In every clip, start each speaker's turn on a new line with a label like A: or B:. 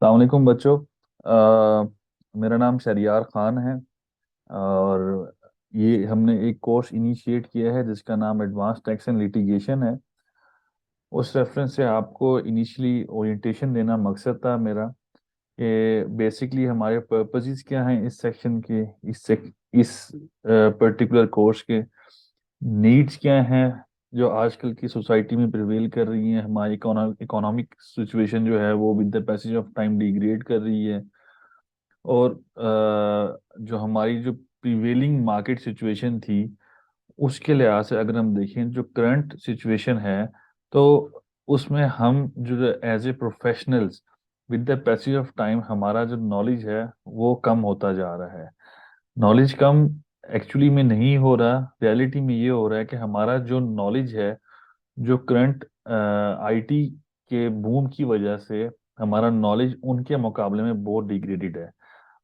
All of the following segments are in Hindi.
A: अस्सलाम वालेकुम बच्चों। मेरा नाम शरियार खान है। और ये हमने एक कोर्स इनिशिएट किया है जिसका नाम एडवांस टैक्स एंड लिटिगेशन है। उस रेफरेंस से आपको इनिशियली ओरिएंटेशन देना मकसद था मेरा कि बेसिकली हमारे पर्पसेस क्या हैं इस सेक्शन के, इस पर्टिकुलर कोर्स के नीड्स क्या हैं जो आजकल की सोसाइटी में प्रिवेल कर रही हैं। हमारी इकोनॉमिक सिचुएशन जो है वो with the passage of time degrade कर रही है। और जो हमारी जो प्रिवेलिंग मार्केट सिचुएशन थी उसके लिहाज से अगर हम देखें जो करंट सिचुएशन है, तो उसमें हम जो as a professionals with the passage of time हमारा जो नॉलेज है वो कम होता जा रहा है। नॉलेज कम एक्चुअली में नहीं हो रहा, रियलिटी में ये हो रहा है कि हमारा जो नॉलेज है, जो करंट आईटी के बूम की वजह से हमारा नॉलेज उनके मुकाबले में बहुत डिग्रेडेड है।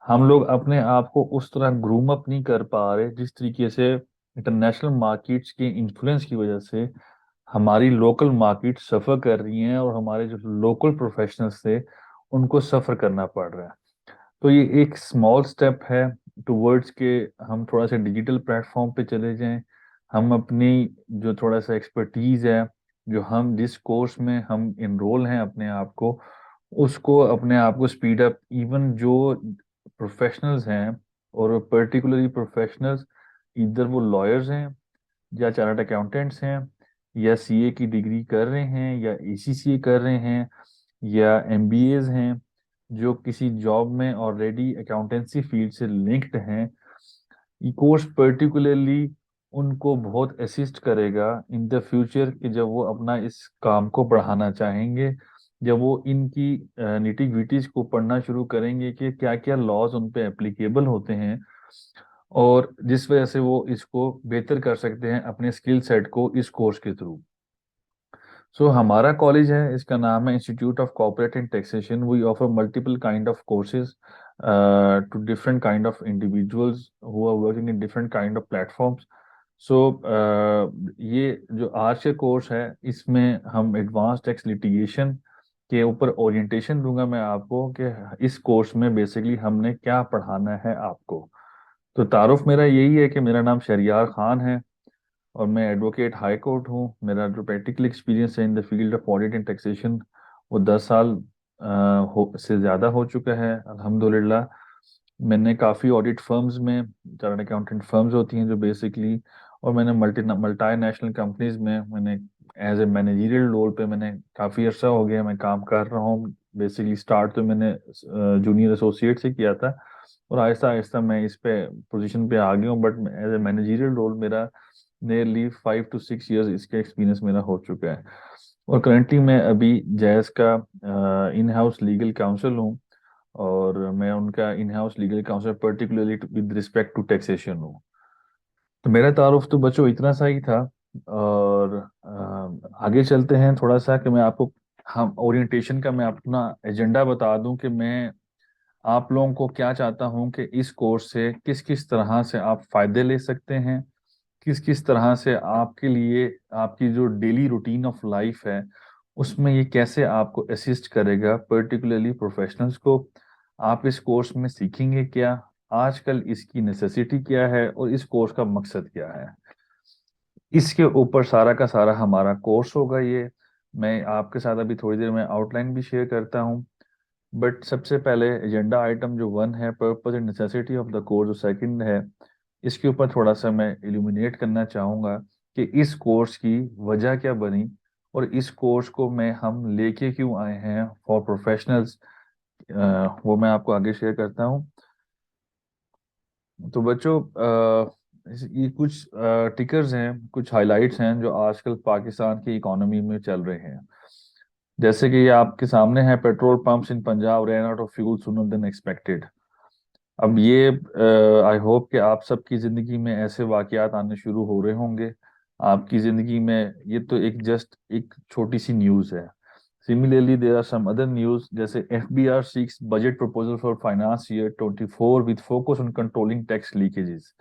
A: हम लोग अपने आप को उस तरह ग्रूम अप नहीं कर पा रहे जिस तरीके से इंटरनेशनल मार्केट्स के इन्फ्लुएंस की वजह से हमारी लोकल मार्केट सफ़र कर रही हैं और हमारे जो लोकल प्रोफेशनल्स थे उनको सफ़र करना पड़ रहा है। तो ये एक स्मॉल स्टेप है टुवर्ड्स के हम थोड़ा सा डिजिटल प्लेटफॉर्म पे चले जाएं। हम अपनी जो थोड़ा सा एक्सपर्टीज है, जो हम जिस कोर्स में हम इनरोल हैं अपने आप को, उसको अपने आप को स्पीड अप, इवन जो प्रोफेशनल्स हैं और पर्टिकुलरली प्रोफेशनल्स, इधर वो लॉयर्स हैं या चार्टर्ड अकाउंटेंट्स हैं या सीए की डिग्री कर रहे हैं या एसीसीए कर रहे हैं या एमबीएज हैं, जो किसी जॉब में ऑलरेडी अकाउंटेंसी फील्ड से लिंक्ड हैं, ये कोर्स पर्टिकुलरली उनको बहुत असिस्ट करेगा इन द फ्यूचर कि जब वो अपना इस काम को बढ़ाना चाहेंगे, जब वो इनकी निटी ग्रिटीज को पढ़ना शुरू करेंगे कि क्या क्या लॉज उन पे एप्लीकेबल होते हैं और जिस वजह से वो इसको बेहतर कर सकते हैं अपने स्किल सेट को इस कोर्स के थ्रू। सो हमारा कॉलेज है, इसका नाम है institute of corporate and taxation. We offer multiple kind of courses to different kind of individuals who are working in different kind of platforms. So ये जो आज के कोर्स है इसमें हम एडवांस टैक्स लिटिगेशन के ऊपर ओरिएंटेशन दूंगा मैं आपको कि इस कोर्स में बेसिकली हमने क्या पढ़ाना है आपको। तो तारुफ मेरा यही है कि मेरा नाम शरियार खान है और मैं एडवोकेट हाई कोर्ट हूँ। मेरा जो प्रैक्टिकल एक्सपीरियंस है in the field of audit and taxation वो 10 साल से ज़्यादा हो चुका है अल्हम्दुलिल्लाह। मैंने काफ़ी ऑडिट फर्म्स में, चार्टर्ड अकाउंटेंट फर्म्स होती हैं जो बेसिकली, और मैंने मल्टी नेशनल कंपनीज में मैंने एज ए मैनेजरियल रोल पे मैंने काफ़ी अर्सा हो गया मैं काम कर रहा हूँ। बेसिकली स्टार्ट तो मैंने जूनियर एसोसिएट से किया था और आहिस्ता आहिस्ता मैं इस पे पोजीशन पे आ गया हूँ, but as a managerial role मेरा नियरली 5 to 6 years इसका एक्सपीरियंस मेरा हो चुका है। और करंटली मैं अभी जैज़ का इन हाउस लीगल काउंसिल हूँ और मैं उनका in house legal counsel particularly with respect to taxation हूँ। तो मेरा तारुफ तो बच्चों इतना सा ही था। और आगे चलते हैं थोड़ा सा कि मैं आपको, हम ओरिएंटेशन का मैं अपना एजेंडा बता दूं कि मैं आप लोगों को क्या चाहता हूं कि इस कोर्स से किस किस तरह से आप फायदे ले सकते हैं, किस किस तरह से आपके लिए आपकी जो डेली रूटीन ऑफ लाइफ है उसमें ये कैसे आपको असिस्ट करेगा, पर्टिकुलरली प्रोफेशनल्स को। आप इस कोर्स में सीखेंगे क्या, आजकल इसकी नेसेसिटी क्या है और इस कोर्स का मकसद क्या है, इसके ऊपर सारा का सारा हमारा कोर्स होगा ये। मैं आपके साथ अभी थोड़ी देर में आउटलाइन भी शेयर करता हूँ। बट सबसे पहले एजेंडा आइटम जो 1 है, purpose and necessity of the course, जो सेकंड है, इसके ऊपर थोड़ा सा मैं इल्यूमिनेट करना चाहूँगा कि इस कोर्स की वजह क्या बनी और इस कोर्स को मैं हम लेके क्यों आए हैं फॉर प्रोफेशनल्स, वो मैं आपको आगे शेयर करता हूँ। तो बच्चों ये कुछ टिकर्स हैं, कुछ हाइलाइट्स हैं जो आजकल पाकिस्तान की इकोनॉमी में चल रहे हैं। जैसे कि ये आपके सामने है, petrol pumps in Punjab ran out of fuel sooner than expected. अब ये आई होप कि आप सबकी ज़िंदगी में ऐसे वाकयात आने शुरू हो रहे होंगे आपकी ज़िंदगी में। ये तो एक जस्ट एक छोटी सी न्यूज़ है। Similarly there are some other news, जैसे FBR seeks budget proposal for finance year 24 with focus on controlling tax leakages.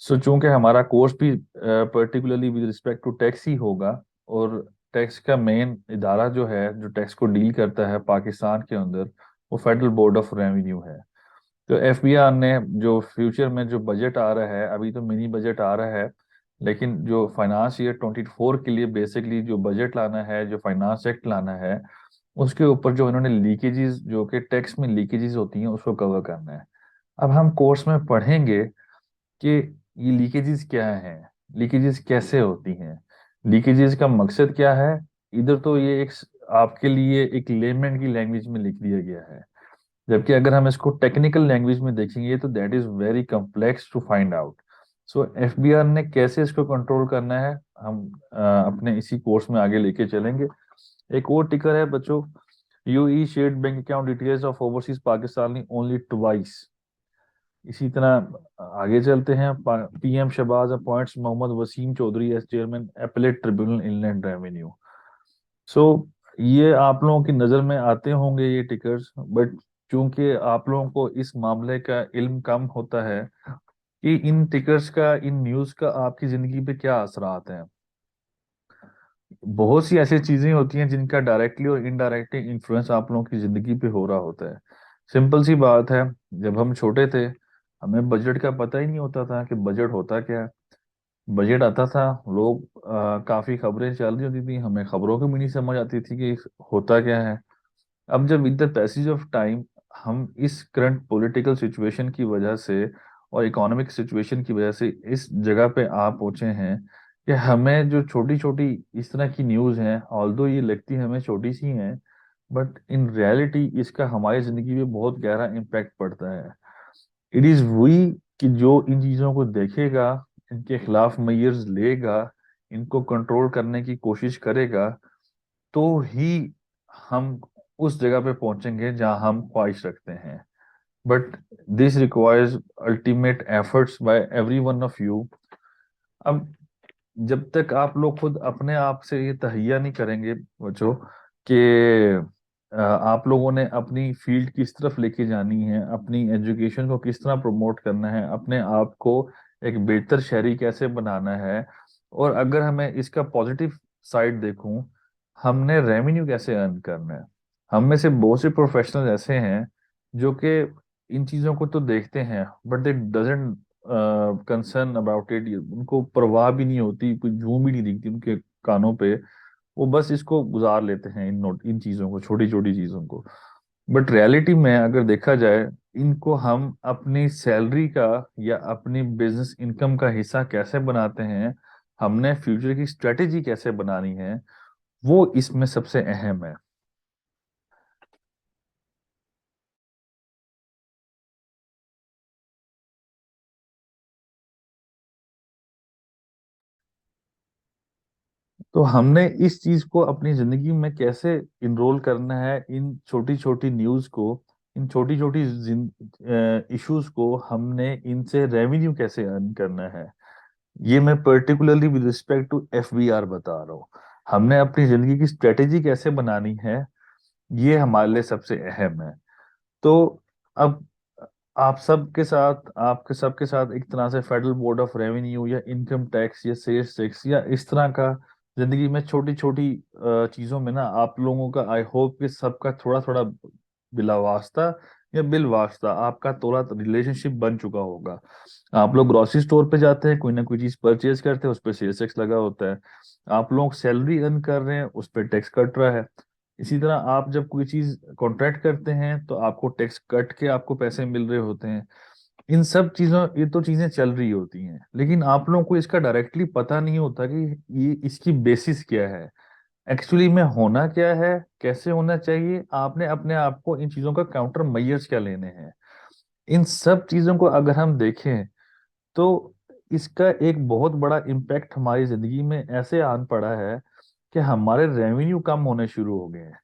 A: So चूंकि हमारा कोर्स भी particularly with respect to tax ही होगा और टैक्स का मेन इदारा जो है, जो टैक्स को डील करता है पाकिस्तान के अंदर, वो फेडरल बोर्ड ऑफ रेवेन्यू है। तो एफबीआर ने जो फ्यूचर में जो बजट आ रहा है, अभी तो मिनी बजट आ रहा है, लेकिन जो फाइनेंस ईयर 24 के लिए बेसिकली जो बजट लाना है, जो फाइनेंस एक्ट लाना है, उसके ऊपर जो इन्होंने लीकेजेस, जो कि टैक्स में लीकेजेस होती हैं, उसको कवर करना है। अब हम कोर्स में पढ़ेंगे कि ये लीकेजेस क्या हैं, लीकेजेस कैसे होती हैं, लीकेजेस का मकसद क्या है। इधर तो ये एक आपके लिए एक लेमैन की लैंग्वेज में लिख दिया गया है, जबकि अगर हम इसको टेक्निकल लैंग्वेज में देखेंगे तो that is very complex to find out. So FBR ने कैसे इसको कंट्रोल करना है, हम अपने इसी कोर्स में आगे लेके चलेंगे। एक और टिकर है बच्चों, UAE shared bank account details of overseas Pakistani only twice. इसी तरह आगे चलते हैं। PM Shehbaz appoints Mohammad Waseem Chaudhry as chairman appellate tribunal inland revenue. So ये आप लोगों की नज़र में आते होंगे ये टिकर्स, बट चूंकि आप लोगों को इस मामले का इल्म कम होता है कि इन टिकर्स का, इन न्यूज़ का आपकी ज़िंदगी पे क्या असरात हैं। बहुत सी ऐसी चीज़ें होती हैं जिनका डायरेक्टली और इनडायरेक्टली इन्फ्लुएंस आप लोगों की ज़िंदगी पे हो रहा होता है। सिंपल सी बात है, जब हम छोटे थे हमें बजट का पता ही नहीं होता था कि बजट होता क्या है। बजट आता था, लोग काफ़ी खबरें चल रही होती थी, हमें खबरों की भी नहीं समझ आती थी कि होता क्या है। अब जब with the passage of time हम इस करंट पॉलिटिकल सिचुएशन की वजह से और इकोनॉमिक सिचुएशन की वजह से इस जगह पे आ पहुंचे हैं कि हमें जो छोटी छोटी इस तरह की न्यूज़ हैं, ऑल्दो ये लगती हमें छोटी सी हैं, बट इन रियलिटी इसका हमारी जिंदगी में बहुत गहरा इम्पैक्ट पड़ता है। इट इज़ वही कि जो इन चीज़ों को देखेगा, इनके खिलाफ मेजर्स लेगा, इनको कंट्रोल करने की कोशिश करेगा, तो ही हम उस जगह पे पहुंचेंगे जहां हम ख्वाहिश रखते हैं। But this requires ultimate efforts bye every one of you. अब जब तक आप लोग खुद अपने आप से ये तहैया नहीं करेंगे बच्चों कि आप लोगों ने अपनी फील्ड किस तरफ लेके जानी है, अपनी एजुकेशन को किस तरह प्रमोट करना है, अपने आप को एक बेहतर शहरी कैसे बनाना है, और अगर हमें इसका पॉजिटिव साइड देखूं, हमने रेवेन्यू कैसे अर्न करना है। हम में से बहुत से प्रोफेशनल ऐसे हैं जो कि इन चीज़ों को तो देखते हैं, but they doesn't concern about it. उनको परवाह भी नहीं होती, कोई जूं भी नहीं दिखती उनके कानों पे। वो बस इसको गुजार लेते हैं, इन चीज़ों को, छोटी छोटी चीज़ों को। बट रियलिटी में अगर देखा जाए, इनको हम अपनी सैलरी का या अपनी बिजनेस इनकम का हिस्सा कैसे बनाते हैं, हमने फ्यूचर की स्ट्रेटेजी कैसे बनानी है, वो इसमें सबसे अहम है। तो हमने इस चीज को अपनी जिंदगी में कैसे इनरोल करना है, इन छोटी छोटी न्यूज को, इन छोटी छोटी इश्यूज को हमने इनसे रेवेन्यू कैसे अर्न करना है, ये मैं particularly with respect to FBR बता रहा हूँ। हमने अपनी जिंदगी की स्ट्रेटेजी कैसे बनानी है, ये हमारे लिए सबसे अहम है। तो अब आप सबके साथ, आपके सबके साथ एक तरह से फेडरल बोर्ड ऑफ रेवेन्यू या इनकम टैक्स या सेल्स टैक्स या इस तरह का जिंदगी में छोटी छोटी चीजों में ना, आप लोगों का आई होप कि सबका थोड़ा थोड़ा बिला वास्ता या बिल वास्ता आपका थोड़ा रिलेशनशिप बन चुका होगा। आप लोग ग्रोसरी स्टोर पे जाते हैं, कोई ना कोई चीज परचेज करते हैं, उस पर सेल्स टैक्स लगा होता है। आप लोग सैलरी अर्न कर रहे हैं, उस पर टैक्स कट रहा है। इसी तरह आप जब कोई चीज कॉन्ट्रैक्ट करते हैं तो आपको टैक्स कट के आपको पैसे मिल रहे होते हैं। इन सब चीजों, ये तो चीजें चल रही होती हैं, लेकिन आप लोगों को इसका डायरेक्टली पता नहीं होता कि ये इसकी बेसिस क्या है, एक्चुअली में होना क्या है, कैसे होना चाहिए, आपने अपने आप को इन चीजों का काउंटर मेजर्स क्या लेने हैं। इन सब चीजों को अगर हम देखें तो इसका एक बहुत बड़ा इम्पैक्ट हमारी जिंदगी में ऐसे आन पड़ा है कि हमारे रेवेन्यू कम होने शुरू हो गए हैं।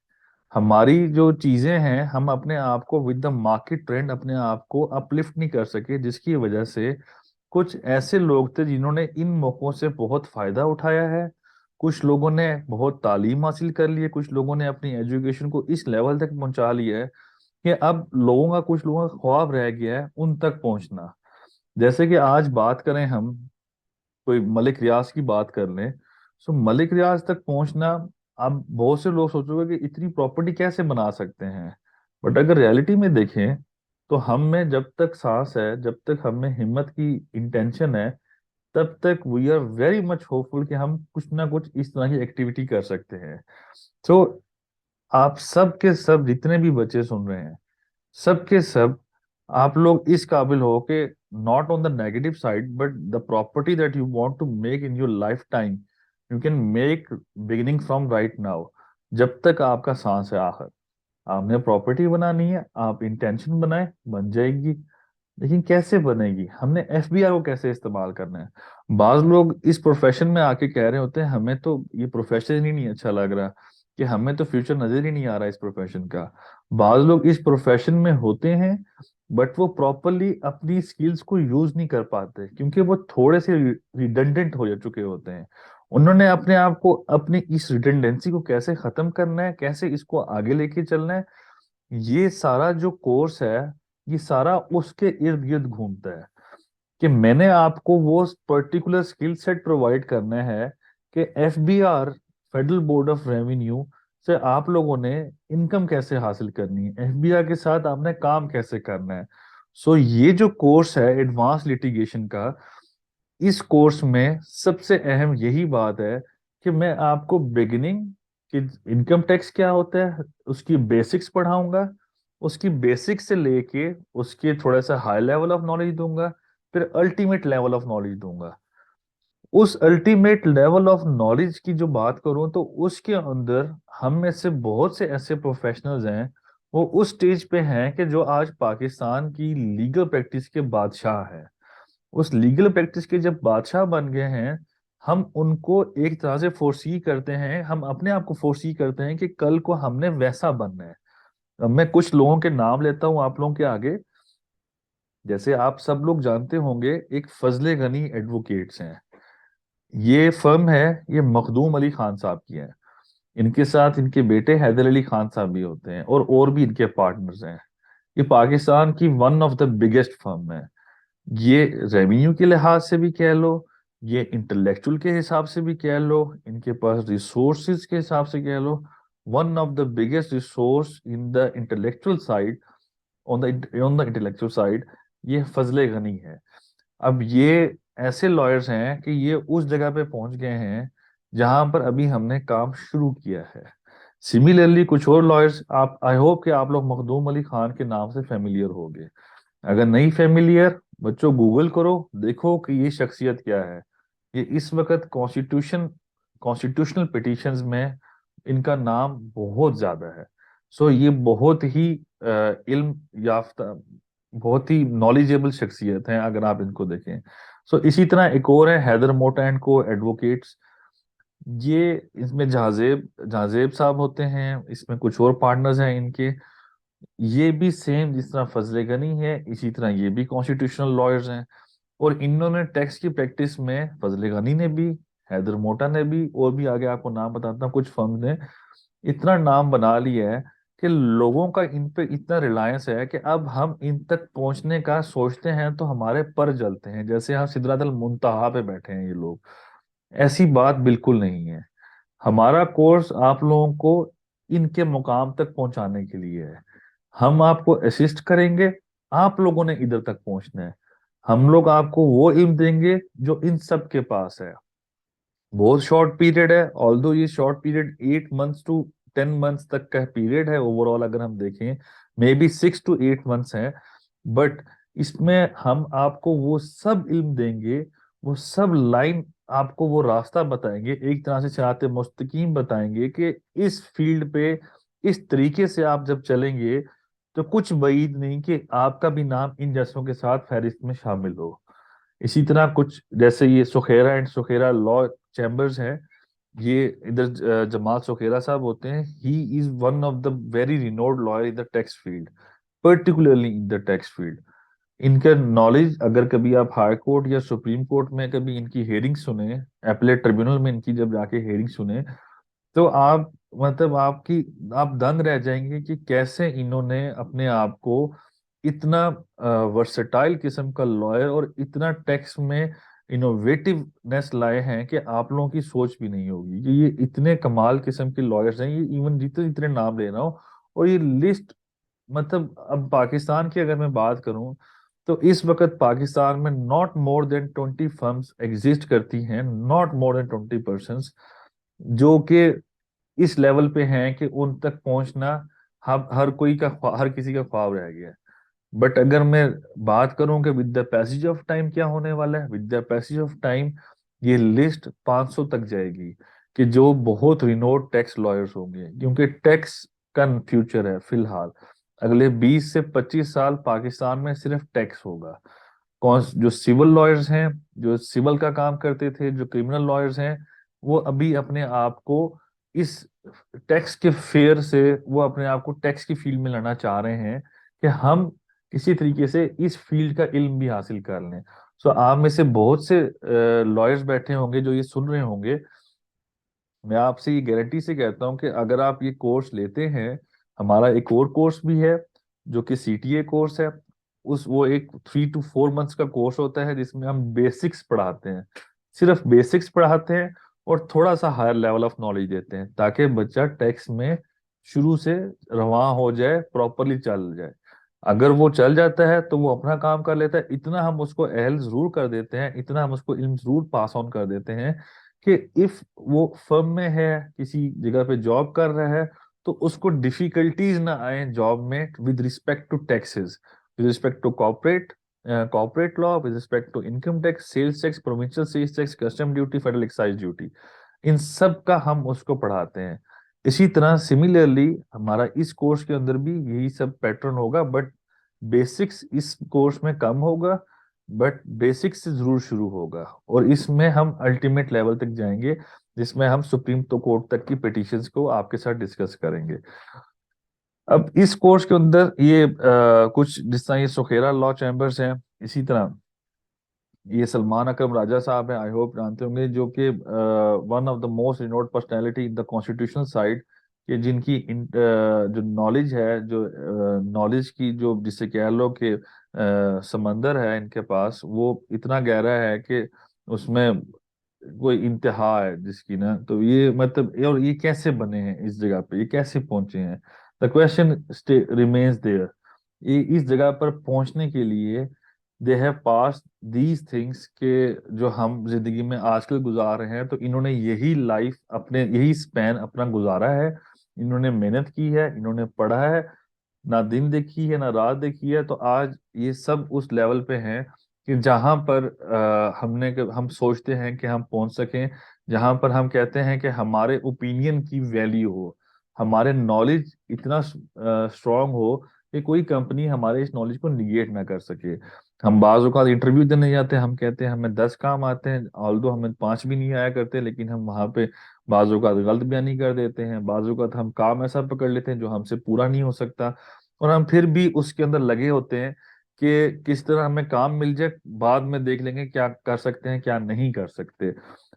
A: हमारी जो चीजें हैं, हम अपने आप को विद द मार्केट ट्रेंड अपने आप को अपलिफ्ट नहीं कर सके, जिसकी वजह से कुछ ऐसे लोग थे जिन्होंने इन मौकों से बहुत फायदा उठाया है। कुछ लोगों ने बहुत तालीम हासिल कर ली है, कुछ लोगों ने अपनी एजुकेशन को इस लेवल तक पहुंचा लिया है कि अब लोगों का, कुछ लोगों का ख्वाब रह गया है उन तक पहुंचना। जैसे कि आज बात करें हम, कोई मलिक रियाज की बात कर लें, सो मलिक रियाज तक पहुंचना अब बहुत से लोग सोचोगे कि इतनी प्रॉपर्टी कैसे बना सकते हैं, बट अगर रियलिटी में देखें तो हम में जब तक सांस है, जब तक हम में हिम्मत की इंटेंशन है, तब तक we are very much hopeful कि हम कुछ ना कुछ इस तरह की एक्टिविटी कर सकते हैं। तो आप सब के सब जितने भी बच्चे सुन रहे हैं, सब के सब आप लोग इस काबिल हो कि not on the negative side but the property that you want to make in your life time, you can make beginning from right now. जब तक आपका सांस है आखिर, आपने प्रॉपर्टी बनानी है, आप इंटेंशन बनाए, बन जाएगी। लेकिन कैसे बनेगी, हमने एफबीआर को कैसे इस्तेमाल करना है। बाज लोग इस प्रोफेशन में आके कह रहे होते हैं हमें तो ये प्रोफेशन ही नहीं अच्छा लग रहा, कि हमें तो फ्यूचर नजर ही नहीं आ रहा इस प्रोफेशन का। बाज लोग इस प्रोफेशन में होते हैं बट वो प्रॉपरली अपनी स्किल्स को यूज नहीं कर पाते, क्योंकि वो थोड़े से रिडंडेंट हो जा चुके होते हैं। उन्होंने अपने आप को, अपनी इस रिडंडेंसी को कैसे खत्म करना है, कैसे इसको आगे लेके चलना है, ये सारा जो कोर्स है, ये सारा उसके इर्द गिर्द घूमता है। कि मैंने आपको वो पर्टिकुलर स्किल सेट प्रोवाइड करना है कि FBR, federal board of revenue से आप लोगों ने इनकम कैसे हासिल करनी है, एफबीआर के साथ आपने काम कैसे करना है। सो ये जो कोर्स है एडवांस लिटिगेशन का, इस कोर्स में सबसे अहम यही बात है कि मैं आपको बिगिनिंग कि इनकम टैक्स क्या होता है उसकी बेसिक्स पढ़ाऊंगा, उसकी बेसिक्स से लेके उसके थोड़ा सा हाई लेवल ऑफ नॉलेज दूंगा, फिर अल्टीमेट लेवल ऑफ नॉलेज दूंगा। उस अल्टीमेट लेवल ऑफ नॉलेज की जो बात करूं तो उसके अंदर हम में से बहुत से ऐसे प्रोफेशनल्स हैं, वो उस स्टेज पे हैं कि जो आज पाकिस्तान की लीगल प्रैक्टिस के बादशाह हैं। उस लीगल प्रैक्टिस के जब बादशाह बन गए हैं, हम उनको एक तरह से फोर्सी करते हैं, हम अपने आप को फोर्सी करते हैं कि कल को हमने वैसा बनना है। अब मैं कुछ लोगों के नाम लेता हूं आप लोगों के आगे। जैसे आप सब लोग जानते होंगे, एक फजले गनी एडवोकेट्स हैं। ये फर्म है, ये मखदूम अली खान साहब की है। इनके साथ इनके बेटे हैदर अली खान साहब भी होते हैं, और भी इनके पार्टनर्स हैं। ये पाकिस्तान की one of the biggest firm है। ये रेवेन्यू के लिहाज से भी कह लो, ये इंटेलेक्चुअल के हिसाब से भी कह लो, इनके पास रिसोर्सेज के हिसाब से कह लो, one of the biggest resource in the intellectual side, on the intellectual side, ये फजले गनी है। अब ये ऐसे लॉयर्स हैं कि ये उस जगह पे पहुंच गए हैं जहां पर अभी हमने काम शुरू किया है। सिमिलरली कुछ और लॉयर्स, आप आई होप कि आप लोग मखदूम अली खान के नाम से फेमिलियर होंगे। अगर नहीं फेमिलियर, बच्चों गूगल करो, देखो कि ये शख्सियत क्या है। ये इस वक्त कॉन्स्टिट्यूशनल पिटीशंस में इनका नाम बहुत ज्यादा है। सो ये बहुत ही इल्म याफ्ता, बहुत ही नॉलेजेबल शख्सियत हैं अगर आप इनको देखें। सो इसी तरह एक और है हैदर मोटा एंड को एडवोकेट्स। ये इसमें जहाजेब जहाजेब साहब होते हैं, इसमें कुछ और पार्टनर्स हैं इनके। ये भी सेम जिस तरह फजले गनी है, इसी तरह ये भी कॉन्स्टिट्यूशनल लॉयर्स हैं। और इन्होंने टैक्स की प्रैक्टिस में फजले गनी ने भी, हैदर मोटा ने भी, और भी आगे आपको नाम बताता हूँ, कुछ फर्म ने इतना नाम बना लिया है कि लोगों का इन पे इतना रिलायंस है कि अब हम इन तक पहुंचने का सोचते हैं तो हमारे पर जलते हैं, जैसे हम सिदरातल मुंतहा पे बैठे हैं ये लोग। ऐसी बात बिल्कुल नहीं है। हमारा कोर्स आप लोगों को इनके मुकाम तक पहुंचाने के लिए है। हम आपको असिस्ट करेंगे, आप लोगों ने इधर तक पहुंचना है। हम लोग आपको वो इल्म देंगे जो इन सब के पास है। बहुत शॉर्ट पीरियड है, ऑल्दो ये short period 8 months to 10 months तक का पीरियड है ओवरऑल, अगर हम देखें मे बी 6 to 8 मंथ्स है। बट इसमें हम आपको वो सब इल्म देंगे, वो सब लाइन, आपको वो रास्ता बताएंगे, एक तरह से सिराते मुस्तकीम बताएंगे कि इस फील्ड पे इस तरीके से आप जब चलेंगे तो कुछ बईद नहीं कि आपका भी नाम इन जैसों के साथ फहरिस्त में शामिल हो। इसी तरह कुछ जैसे ये Sukhera and Sukhera law chambers हैं, ये इधर जमाल सुखेरा साहब होते हैं। He is one of the very renowned lawyer in the tax field, particularly in the tax field. इनका नॉलेज, अगर कभी आप हाई कोर्ट या सुप्रीम कोर्ट में कभी इनकी हेयरिंग सुने, एपलेट ट्रिब्यूनल में इनकी जब जाके हेयरिंग सुने, तो आप मतलब आपकी आप दंग रह जाएंगे कि कैसे इन्होंने अपने आप को इतना वर्सेटाइल किस्म का लॉयर और इतना टैक्स में इनोवेटिवनेस लाए हैं कि आप लोगों की सोच भी नहीं होगी कि ये इतने कमाल किस्म के लॉयर्स हैं। ये इवन जितने जितने नाम ले रहा हूँ, और ये लिस्ट, मतलब अब पाकिस्तान की अगर मैं बात करूं, तो इस वक्त पाकिस्तान में not more than 20 firms exist करती हैं, नॉट मोर देन 20%, जो कि इस लेवल पे हैं कि उन तक पहुंचना हर किसी का ख्वाब रह गया है। बट अगर मैं बात करूं कि with the passage of time क्या होने वाला है, with the passage of time ये लिस्ट 500 तक जाएगी, कि जो बहुत रिनोड टैक्स लॉयर्स होंगे, क्योंकि टैक्स का फ्यूचर है फिलहाल। अगले 20 से 25 साल पाकिस्तान में सिर्फ टैक्स होगा। कौन जो सिविल लॉयर्स हैं, जो सिविल का काम करते थे, जो क्रिमिनल लॉयर्स हैं, वो अभी अपने आप को इस टैक्स के फेयर से, वो अपने आप को टैक्स की फील्ड में लाना चाह रहे हैं कि हम किसी तरीके से इस फील्ड का इल्म भी हासिल कर लें। सो आप में से बहुत से लॉयर्स बैठे होंगे जो ये सुन रहे होंगे। मैं आपसे ये गारंटी से कहता हूँ कि अगर आप ये कोर्स लेते हैं, हमारा एक और कोर्स भी है जो कि सीटीए कोर्स है। उस वो एक 3 to 4 मंथ्स का कोर्स होता है जिसमें हम बेसिक्स पढ़ाते हैं, सिर्फ बेसिक्स पढ़ाते हैं, और थोड़ा सा हायर लेवल ऑफ नॉलेज देते हैं, ताकि बच्चा टैक्स में शुरू से रवां हो जाए, प्रॉपरली चल जाए। अगर वो चल जाता है तो वो अपना काम कर लेता है। इतना हम उसको अहल जरूर कर देते हैं, इतना हम उसको इल्म जरूर पास ऑन कर देते हैं कि इफ वो फर्म में है, किसी जगह पे जॉब कर रहा है, तो उसको डिफिकल्टीज ना आए जॉब में, with respect to taxes, with respect to corporate law, with respect to income tax, sales tax, provincial sales tax, custom duty, federal excise duty, इन सब का हम उसको पढ़ाते हैं। इसी तरह सिमिलरली हमारा इस कोर्स के अंदर भी यही सब पैटर्न होगा, बट बेसिक्स इस कोर्स में कम होगा, बट बेसिक्स से जरूर शुरू होगा, और इसमें हम अल्टीमेट लेवल तक जाएंगे, जिसमें हम सुप्रीम तो कोर्ट तक की पिटिशंस को आपके साथ डिस्कस करेंगे। अब इस कोर्स के अंदर ये कुछ जिस तरह ये सुखेरा लॉ चैम्बर्स हैं, इसी तरह ये सलमान अकरम राजा साहब हैं, आई होप जानते होंगे, जो कि one of the most renowned personality in the constitutional side, कि जिनकी जो नॉलेज है, जो नॉलेज की जो जिसे कह लो कि समंदर है इनके पास, वो इतना गहरा है कि उसमें कोई इंतहा है जिसकी ना। तो ये मतलब और ये कैसे बने हैं इस जगह पे, ये कैसे पहुंचे हैं, द क्वेश्चन रिमेन्स देयर। ये इस जगह पर पहुंचने के लिए they have pass these things के, जो हम जिंदगी में आजकल गुजार रहे हैं, तो इन्होंने यही लाइफ अपने यही स्पैन अपना गुजारा है। इन्होंने मेहनत की है, इन्होंने पढ़ा है, ना दिन देखी है ना रात देखी है, तो आज ये सब उस लेवल पे हैं कि जहां पर हम सोचते हैं कि हम पहुंच सकें, जहां पर हम कहते हैं कि हमारे ओपिनियन की वैल्यू हो, हमारे नॉलेज इतना स्ट्रांग हो कि कोई कंपनी हमारे इस नॉलेज को निगेट ना कर सके। हम बाज औकात इंटरव्यू देने जाते हैं, हम कहते हैं हमें 10 काम आते हैं, ऑल्दो हमें 5 भी नहीं आया करते, लेकिन हम वहां पे बाज औकात गलत बयानी कर देते हैं, बाज औकात हम काम ऐसा पकड़ लेते हैं जो हमसे पूरा नहीं हो सकता, और हम फिर भी उसके अंदर लगे होते हैं कि किस तरह हमें काम मिल जाए, बाद में देख लेंगे क्या कर सकते हैं क्या नहीं कर सकते,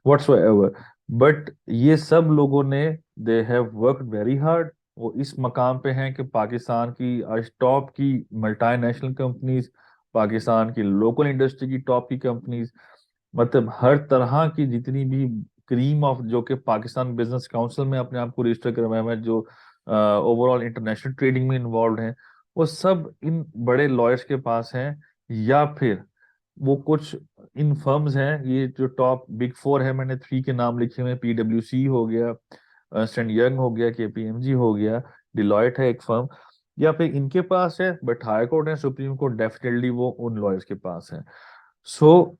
A: व्हाट्सोएवर। बट ये सब लोगों ने, they have worked very hard. वो इस मकाम पे हैं कि पाकिस्तान की आज टॉप की मल्टीनेशनल कंपनीज, पाकिस्तान की लोकल इंडस्ट्री की टॉप की कंपनीज, मतलब हर तरह की जितनी भी क्रीम ऑफ, जो कि पाकिस्तान बिजनेस काउंसिल में अपने आप को रजिस्टर करवाए हुए हैं, जो ओवरऑल इंटरनेशनल ट्रेडिंग में इन्वॉल्व हैं, वो सब इन बड़े लॉयर्स के पास हैं। या फिर वो कुछ इन फर्म्स हैं, ये जो टॉप बिग फोर है, मैंने 3 के नाम लिखे हुए हैं, पीडब्ल्यूसी हो गया, अर्नस्ट एंड यंग हो गया, केपीएमजी हो गया, डिलॉयट है एक फर्म, या फिर इनके पास है, बट हाई कोर्ट है, सुप्रीम कोर्ट, डेफिनेटली वो उन लॉयर्स के पास है। सो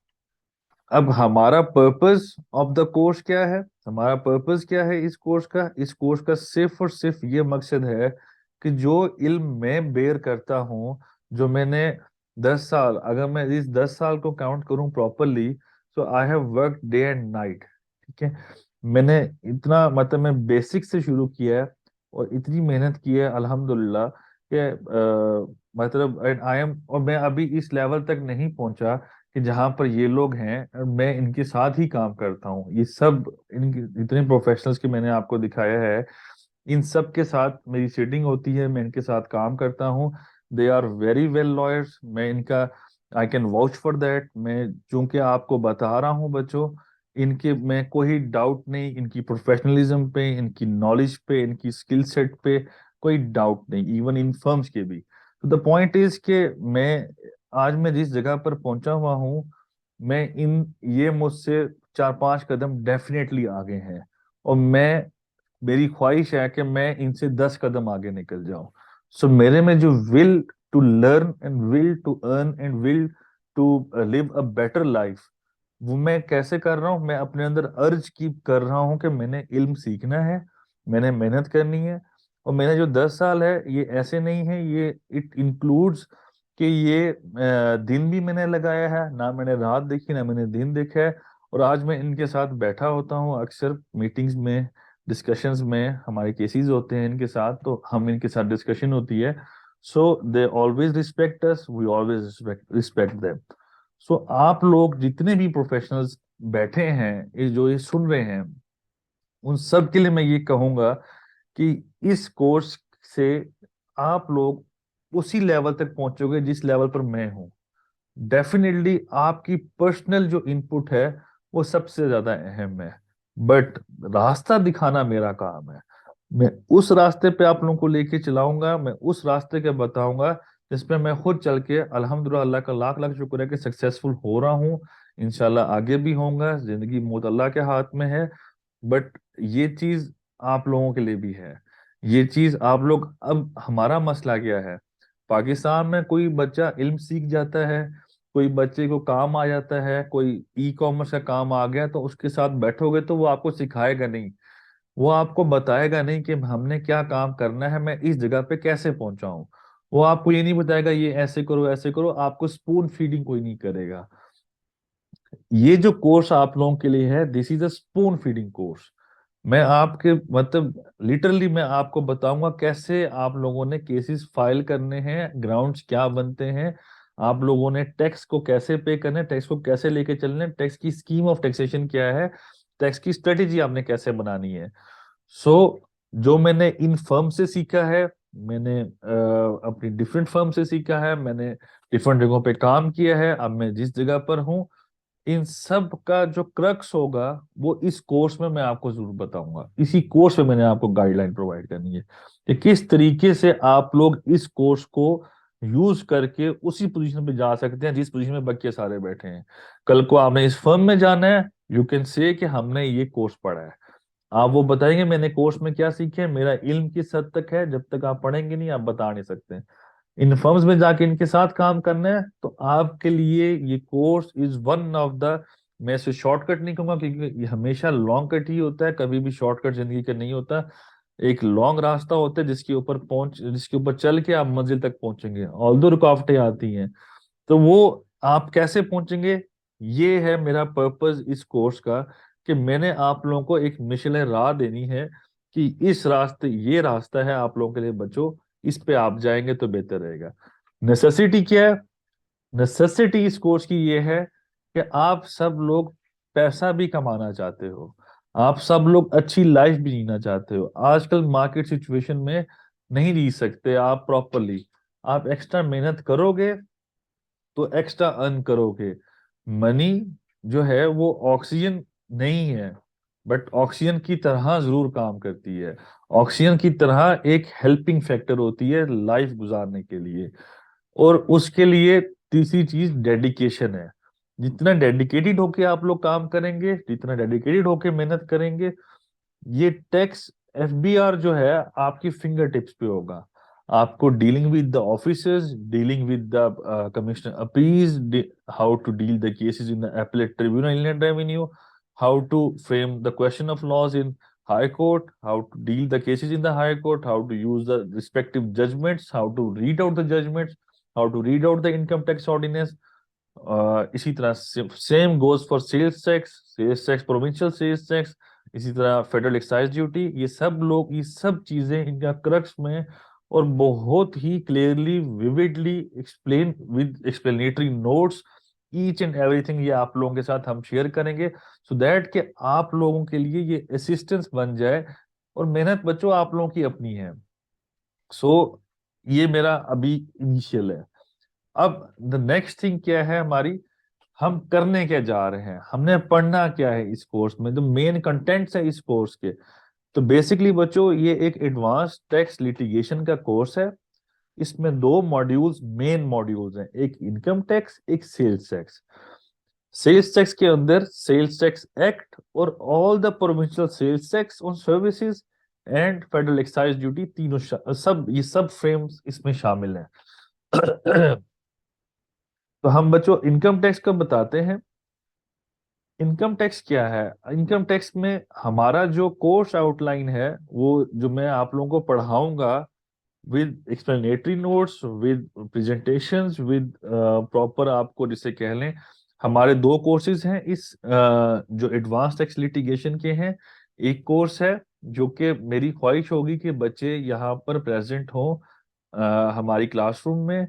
A: अब हमारा पर्पस ऑफ द कोर्स क्या है, हमारा पर्पस क्या है इस कोर्स का, इस कोर्स का सिर्फ और सिर्फ ये मकसद है कि जो इल्म मैं बेयर करता हूँ, जो मैंने 10 साल, अगर मैं इस 10 साल को काउंट करूँ properly, so I have work day and night. ठीक है, मैंने इतना, मतलब मैं बेसिक से शुरू किया है, और इतनी मेहनत की है अल्हम्दुलिल्लाह कि मतलब आई एम, और मैं अभी इस लेवल तक नहीं पहुंचा कि जहां पर ये लोग हैं और मैं इनके साथ ही काम करता हूँ। ये सब इनके इतने प्रोफेशनल्स के मैंने आपको दिखाया है, इन सब के साथ मेरी सीटिंग होती है, मैं इनके साथ काम करता हूँ। They are very well lawyers. मैं इनका I can vouch for that. मैं चूंकि आपको बता रहा हूँ बच्चों, इनके में कोई डाउट नहीं, इनकी प्रोफेशनलिज्म पे, इनकी नॉलेज पे, इनकी स्किल सेट पे कोई डाउट नहीं, इवन इन फर्म्स के भी। तो द पॉइंट इज के मैं जिस जगह पर पहुंचा हुआ हूँ, मैं इन ये मुझसे 4-5 कदम डेफिनेटली आगे हैं। और मेरी ख्वाहिश है कि मैं इनसे 10 कदम आगे निकल जाऊं। सो मेरे में जो will to learn and will to earn and will to live a better life, वो मैं कैसे कर रहा हूँ? मैं अपने अंदर अर्ज कीप कर रहा हूँ कि मैंने इल्म सीखना है, मैंने मेहनत करनी है। और मैंने जो 10 साल है, ये ऐसे नहीं है, ये इट इंक्लूड्स कि ये दिन भी मैंने लगाया है, ना मैंने रात देखी ना मैंने दिन देखा है। और आज मैं इनके साथ बैठा होता हूँ अक्सर मीटिंग्स में, डिस्कशंस में, हमारे केसेस होते हैं इनके साथ, तो हम इनके साथ डिस्कशन होती है। So they always respect us, we always respect them. So आप लोग जितने भी प्रोफेशनल्स बैठे हैं, ये सुन रहे हैं, उन सब के लिए मैं ये कहूंगा कि इस कोर्स से आप लोग उसी लेवल तक पहुंचोगे जिस लेवल पर मैं हूं। डेफिनेटली आपकी पर्सनल जो इनपुट है वो सबसे ज्यादा अहम है, बट रास्ता दिखाना मेरा काम है। मैं उस रास्ते पे आप लोगों को लेके चलाऊंगा, मैं उस रास्ते के बताऊंगा जिस पे मैं खुद चल के अल्हम्दुलिल्लाह, अल्लाह का लाख लाख शुक्र है कि सक्सेसफुल हो रहा हूँ। इंशाल्लाह आगे भी होऊंगा, जिंदगी मौत अल्लाह के हाथ में है। बट ये चीज आप लोगों के लिए भी है। ये चीज आप लोग, अब हमारा मसला क्या है? पाकिस्तान में कोई बच्चा इल्म सीख जाता है, कोई बच्चे को काम आ जाता है, कोई ई कॉमर्स का काम आ गया, तो उसके साथ बैठोगे तो वो आपको सिखाएगा नहीं, वो आपको बताएगा नहीं कि हमने क्या काम करना है, मैं इस जगह पे कैसे पहुंचा हूं। वो आपको ये नहीं बताएगा ये ऐसे करो ऐसे करो, आपको स्पून फीडिंग कोई नहीं करेगा। ये जो कोर्स आप लोगों के लिए है, this is a spoon feeding course. मैं आपके मतलब लिटरली मैं आपको बताऊंगा कैसे आप लोगों ने केसेस फाइल करने हैं, ग्राउंड्स क्या बनते हैं, आप लोगों ने टैक्स को कैसे पे करना है, टैक्स को कैसे लेके चलना है, टैक्स की स्कीम ऑफ टैक्सेशन क्या है, टैक्स की स्ट्रेटेजी आपने कैसे बनानी है। सो जो मैंने इन फर्म से सीखा है, मैंने अपनी डिफरेंट फर्म से सीखा है, मैंने डिफरेंट जगहों पे काम किया है, अब मैं जिस जगह पर हूँ, इन सब का जो क्रक्स होगा वो इस कोर्स में मैं आपको जरूर बताऊंगा। इसी कोर्स में मैंने आपको गाइडलाइन प्रोवाइड करनी है कि किस तरीके से आप लोग इस कोर्स को यूज करके उसी पोजीशन पे जा सकते हैं जिस पोजीशन में बाकी सारे बैठे हैं। कल को आपने इस फर्म में जाना है, यू कैन से कि हमने ये कोर्स पढ़ा है। आप वो बताएंगे मैंने कोर्स में क्या सीखे, मेरा इल्म किस हद तक है, जब तक आप पढ़ेंगे नहीं आप बता नहीं सकते। इन फर्म्स में जाके इनके साथ काम करना है, तो आपके लिए ये course is one of the, मैं इसे शॉर्टकट नहीं कहूंगा क्योंकि ये हमेशा लॉन्ग कट ही होता है, कभी भी शॉर्टकट जिंदगी का नहीं होता। एक लॉन्ग रास्ता होता है जिसके ऊपर चल के आप मंजिल तक पहुंचेंगे, ऑल्दो रुकावटें आती हैं। तो वो आप कैसे पहुंचेंगे, ये है मेरा पर्पस इस कोर्स का, कि मैंने आप लोगों को एक मिशन राह देनी है कि इस रास्ते, ये रास्ता है आप लोगों के लिए बच्चों, इस पे आप जाएंगे तो बेहतर रहेगा। नेसेसिटी क्या है? नेसेसिटी इस कोर्स की ये है कि आप सब लोग पैसा भी कमाना चाहते हो, आप सब लोग अच्छी लाइफ भी जीना चाहते हो। आजकल मार्केट सिचुएशन में नहीं जी सकते आप प्रॉपरली, आप एक्स्ट्रा मेहनत करोगे तो एक्स्ट्रा अर्न करोगे। मनी जो है वो ऑक्सीजन नहीं है, बट ऑक्सीजन की तरह जरूर काम करती है। ऑक्सीजन की तरह एक हेल्पिंग फैक्टर होती है लाइफ गुजारने के लिए। और उसके लिए तीसरी चीज डेडिकेशन है। जितना डेडिकेटेड होके आप लोग काम करेंगे, जितना डेडिकेटेड होके मेहनत करेंगे, ये टैक्स एफबीआर जो है आपकी फिंगर टिप्स पे होगा। आपको dealing with the officers, dealing with the commissioner appeals, how to deal the cases in the appellate tribunal inland revenue, how to frame the question of laws in high court, how to deal the cases in the high court, how to use the respective judgments, how to read out the judgments, how to read out the income tax ordinance। इसी तरह same goes for sales tax, provincial sales tax, इसी तरह फेडरल एक्साइज ड्यूटी। ये सब लोग, ये सब चीजें इनका क्रक्स में और बहुत ही clearly vividly explain with explanatory notes, each and everything ये आप लोगों के साथ हम शेयर करेंगे, सो दैट कि आप लोगों के लिए ये असिस्टेंस बन जाए। और मेहनत बच्चों आप लोगों की अपनी है। सो ये मेरा अभी इनिशियल है। अब द नेक्स्ट थिंग क्या है हमारी, हम करने क्या जा रहे हैं, हमने पढ़ना क्या है इस कोर्स में, जो मेन कंटेंट्स है इस कोर्स के। तो बेसिकली बच्चों ये एक एडवांस टैक्स लिटिगेशन का कोर्स है। इसमें दो मॉड्यूल्स, मेन मॉड्यूल्स हैं, एक इनकम टैक्स, एक सेल्स टैक्स। सेल्स टैक्स के अंदर सेल्स टैक्स एक्ट और all the provincial sales tax on services and federal excise duty, तीनों सब ये सब फ्रेम्स इसमें शामिल हैं। तो हम बच्चों इनकम टैक्स का बताते हैं। इनकम टैक्स क्या है? इनकम टैक्स में हमारा जो कोर्स आउटलाइन है, वो जो मैं आप लोगों को पढ़ाऊंगा with explanatory notes, with presentations, with proper, आपको जिसे कह लें, हमारे दो कोर्सेज हैं इस जो एडवांस टैक्स लिटिगेशन के हैं। एक कोर्स है जो कि मेरी ख्वाहिश होगी कि बच्चे यहाँ पर प्रेजेंट हों हमारी क्लासरूम में।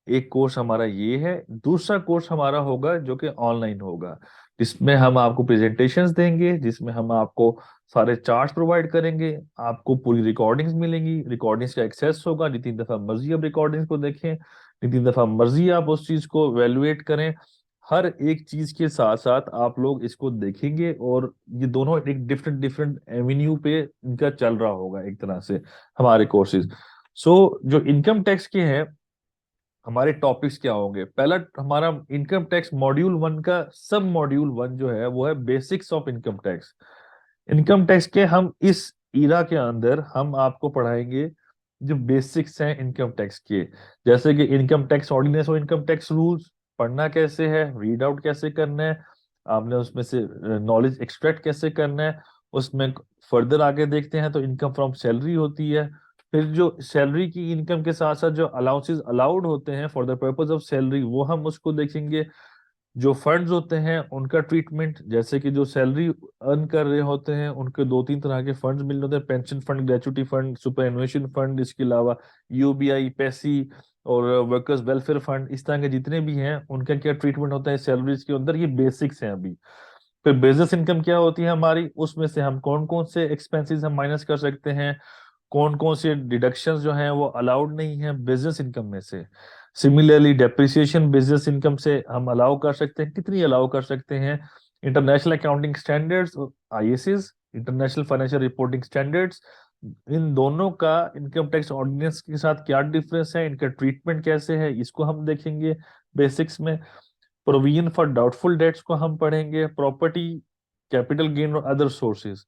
A: एक कोर्स हमारा ये है। दूसरा कोर्स हमारा होगा जो कि ऑनलाइन होगा, जिसमें हम आपको प्रेजेंटेशंस देंगे, जिसमें हम आपको सारे चार्ट्स प्रोवाइड करेंगे, आपको पूरी रिकॉर्डिंग्स मिलेंगी, रिकॉर्डिंग्स का एक्सेस होगा, जितनी दफा मर्जी आप रिकॉर्डिंग्स को देखें, जितनी दफा मर्जी आप उस चीज को वैल्यूएट करें। हर एक चीज के साथ साथ आप लोग इसको देखेंगे, और ये दोनों एक डिफरेंट डिफरेंट एवेन्यू पे इनका चल रहा होगा एक तरह से हमारे कोर्सेज। सो जो इनकम टैक्स के हैं, हमारे टॉपिक्स क्या होंगे? पहला हमारा इनकम टैक्स मॉड्यूल वन का सब मॉड्यूल वन जो है वो है basics of income tax. Income tax के हम इस ईरा के अंदर हम आपको पढ़ाएंगे जो बेसिक्स हैं इनकम टैक्स के, जैसे कि इनकम टैक्स ऑर्डिनेंस और इनकम टैक्स रूल्स पढ़ना कैसे है, रीड आउट कैसे करना है, आपने उसमें से नॉलेज एक्सट्रैक्ट कैसे करना है। उसमें फर्दर आगे देखते हैं तो इनकम फ्रॉम सैलरी होती है। फिर जो सैलरी की इनकम के साथ साथ जो अलाउंसेस अलाउड होते हैं for the purpose of salary, वो हम उसको देखेंगे। जो फंड्स होते हैं उनका ट्रीटमेंट, जैसे कि जो सैलरी अर्न कर रहे होते हैं उनके दो तीन तरह के फंड्स मिल रहे होते हैं, pension fund, gratuity fund, superannuation fund, इसके अलावा यूबीआई, पैसी और वर्कर्स वेलफेयर फंड, इस तरह के जितने भी हैं उनका क्या ट्रीटमेंट होता है सैलरीज के अंदर, ये बेसिक्स हैं अभी। फिर बिजनेस इनकम क्या होती है हमारी, उसमें से हम कौन कौन से एक्सपेंसेस हम माइनस कर सकते हैं, कौन कौन से डिडक्शंस जो हैं वो अलाउड नहीं है बिजनेस इनकम में से। सिमिलरली डेप्रिसिएशन बिजनेस इनकम से हम अलाउ कर सकते हैं, कितनी अलाउ कर सकते हैं। International accounting standards, ISS, international financial reporting standards, इन दोनों का इनकम टैक्स ऑर्डिनेंस के साथ क्या डिफरेंस है, इनका ट्रीटमेंट कैसे है, इसको हम देखेंगे बेसिक्स में। प्रोविजन फॉर डाउटफुल डेट्स को हम पढ़ेंगे, प्रॉपर्टी, कैपिटल गेन और अदर सोर्सेज।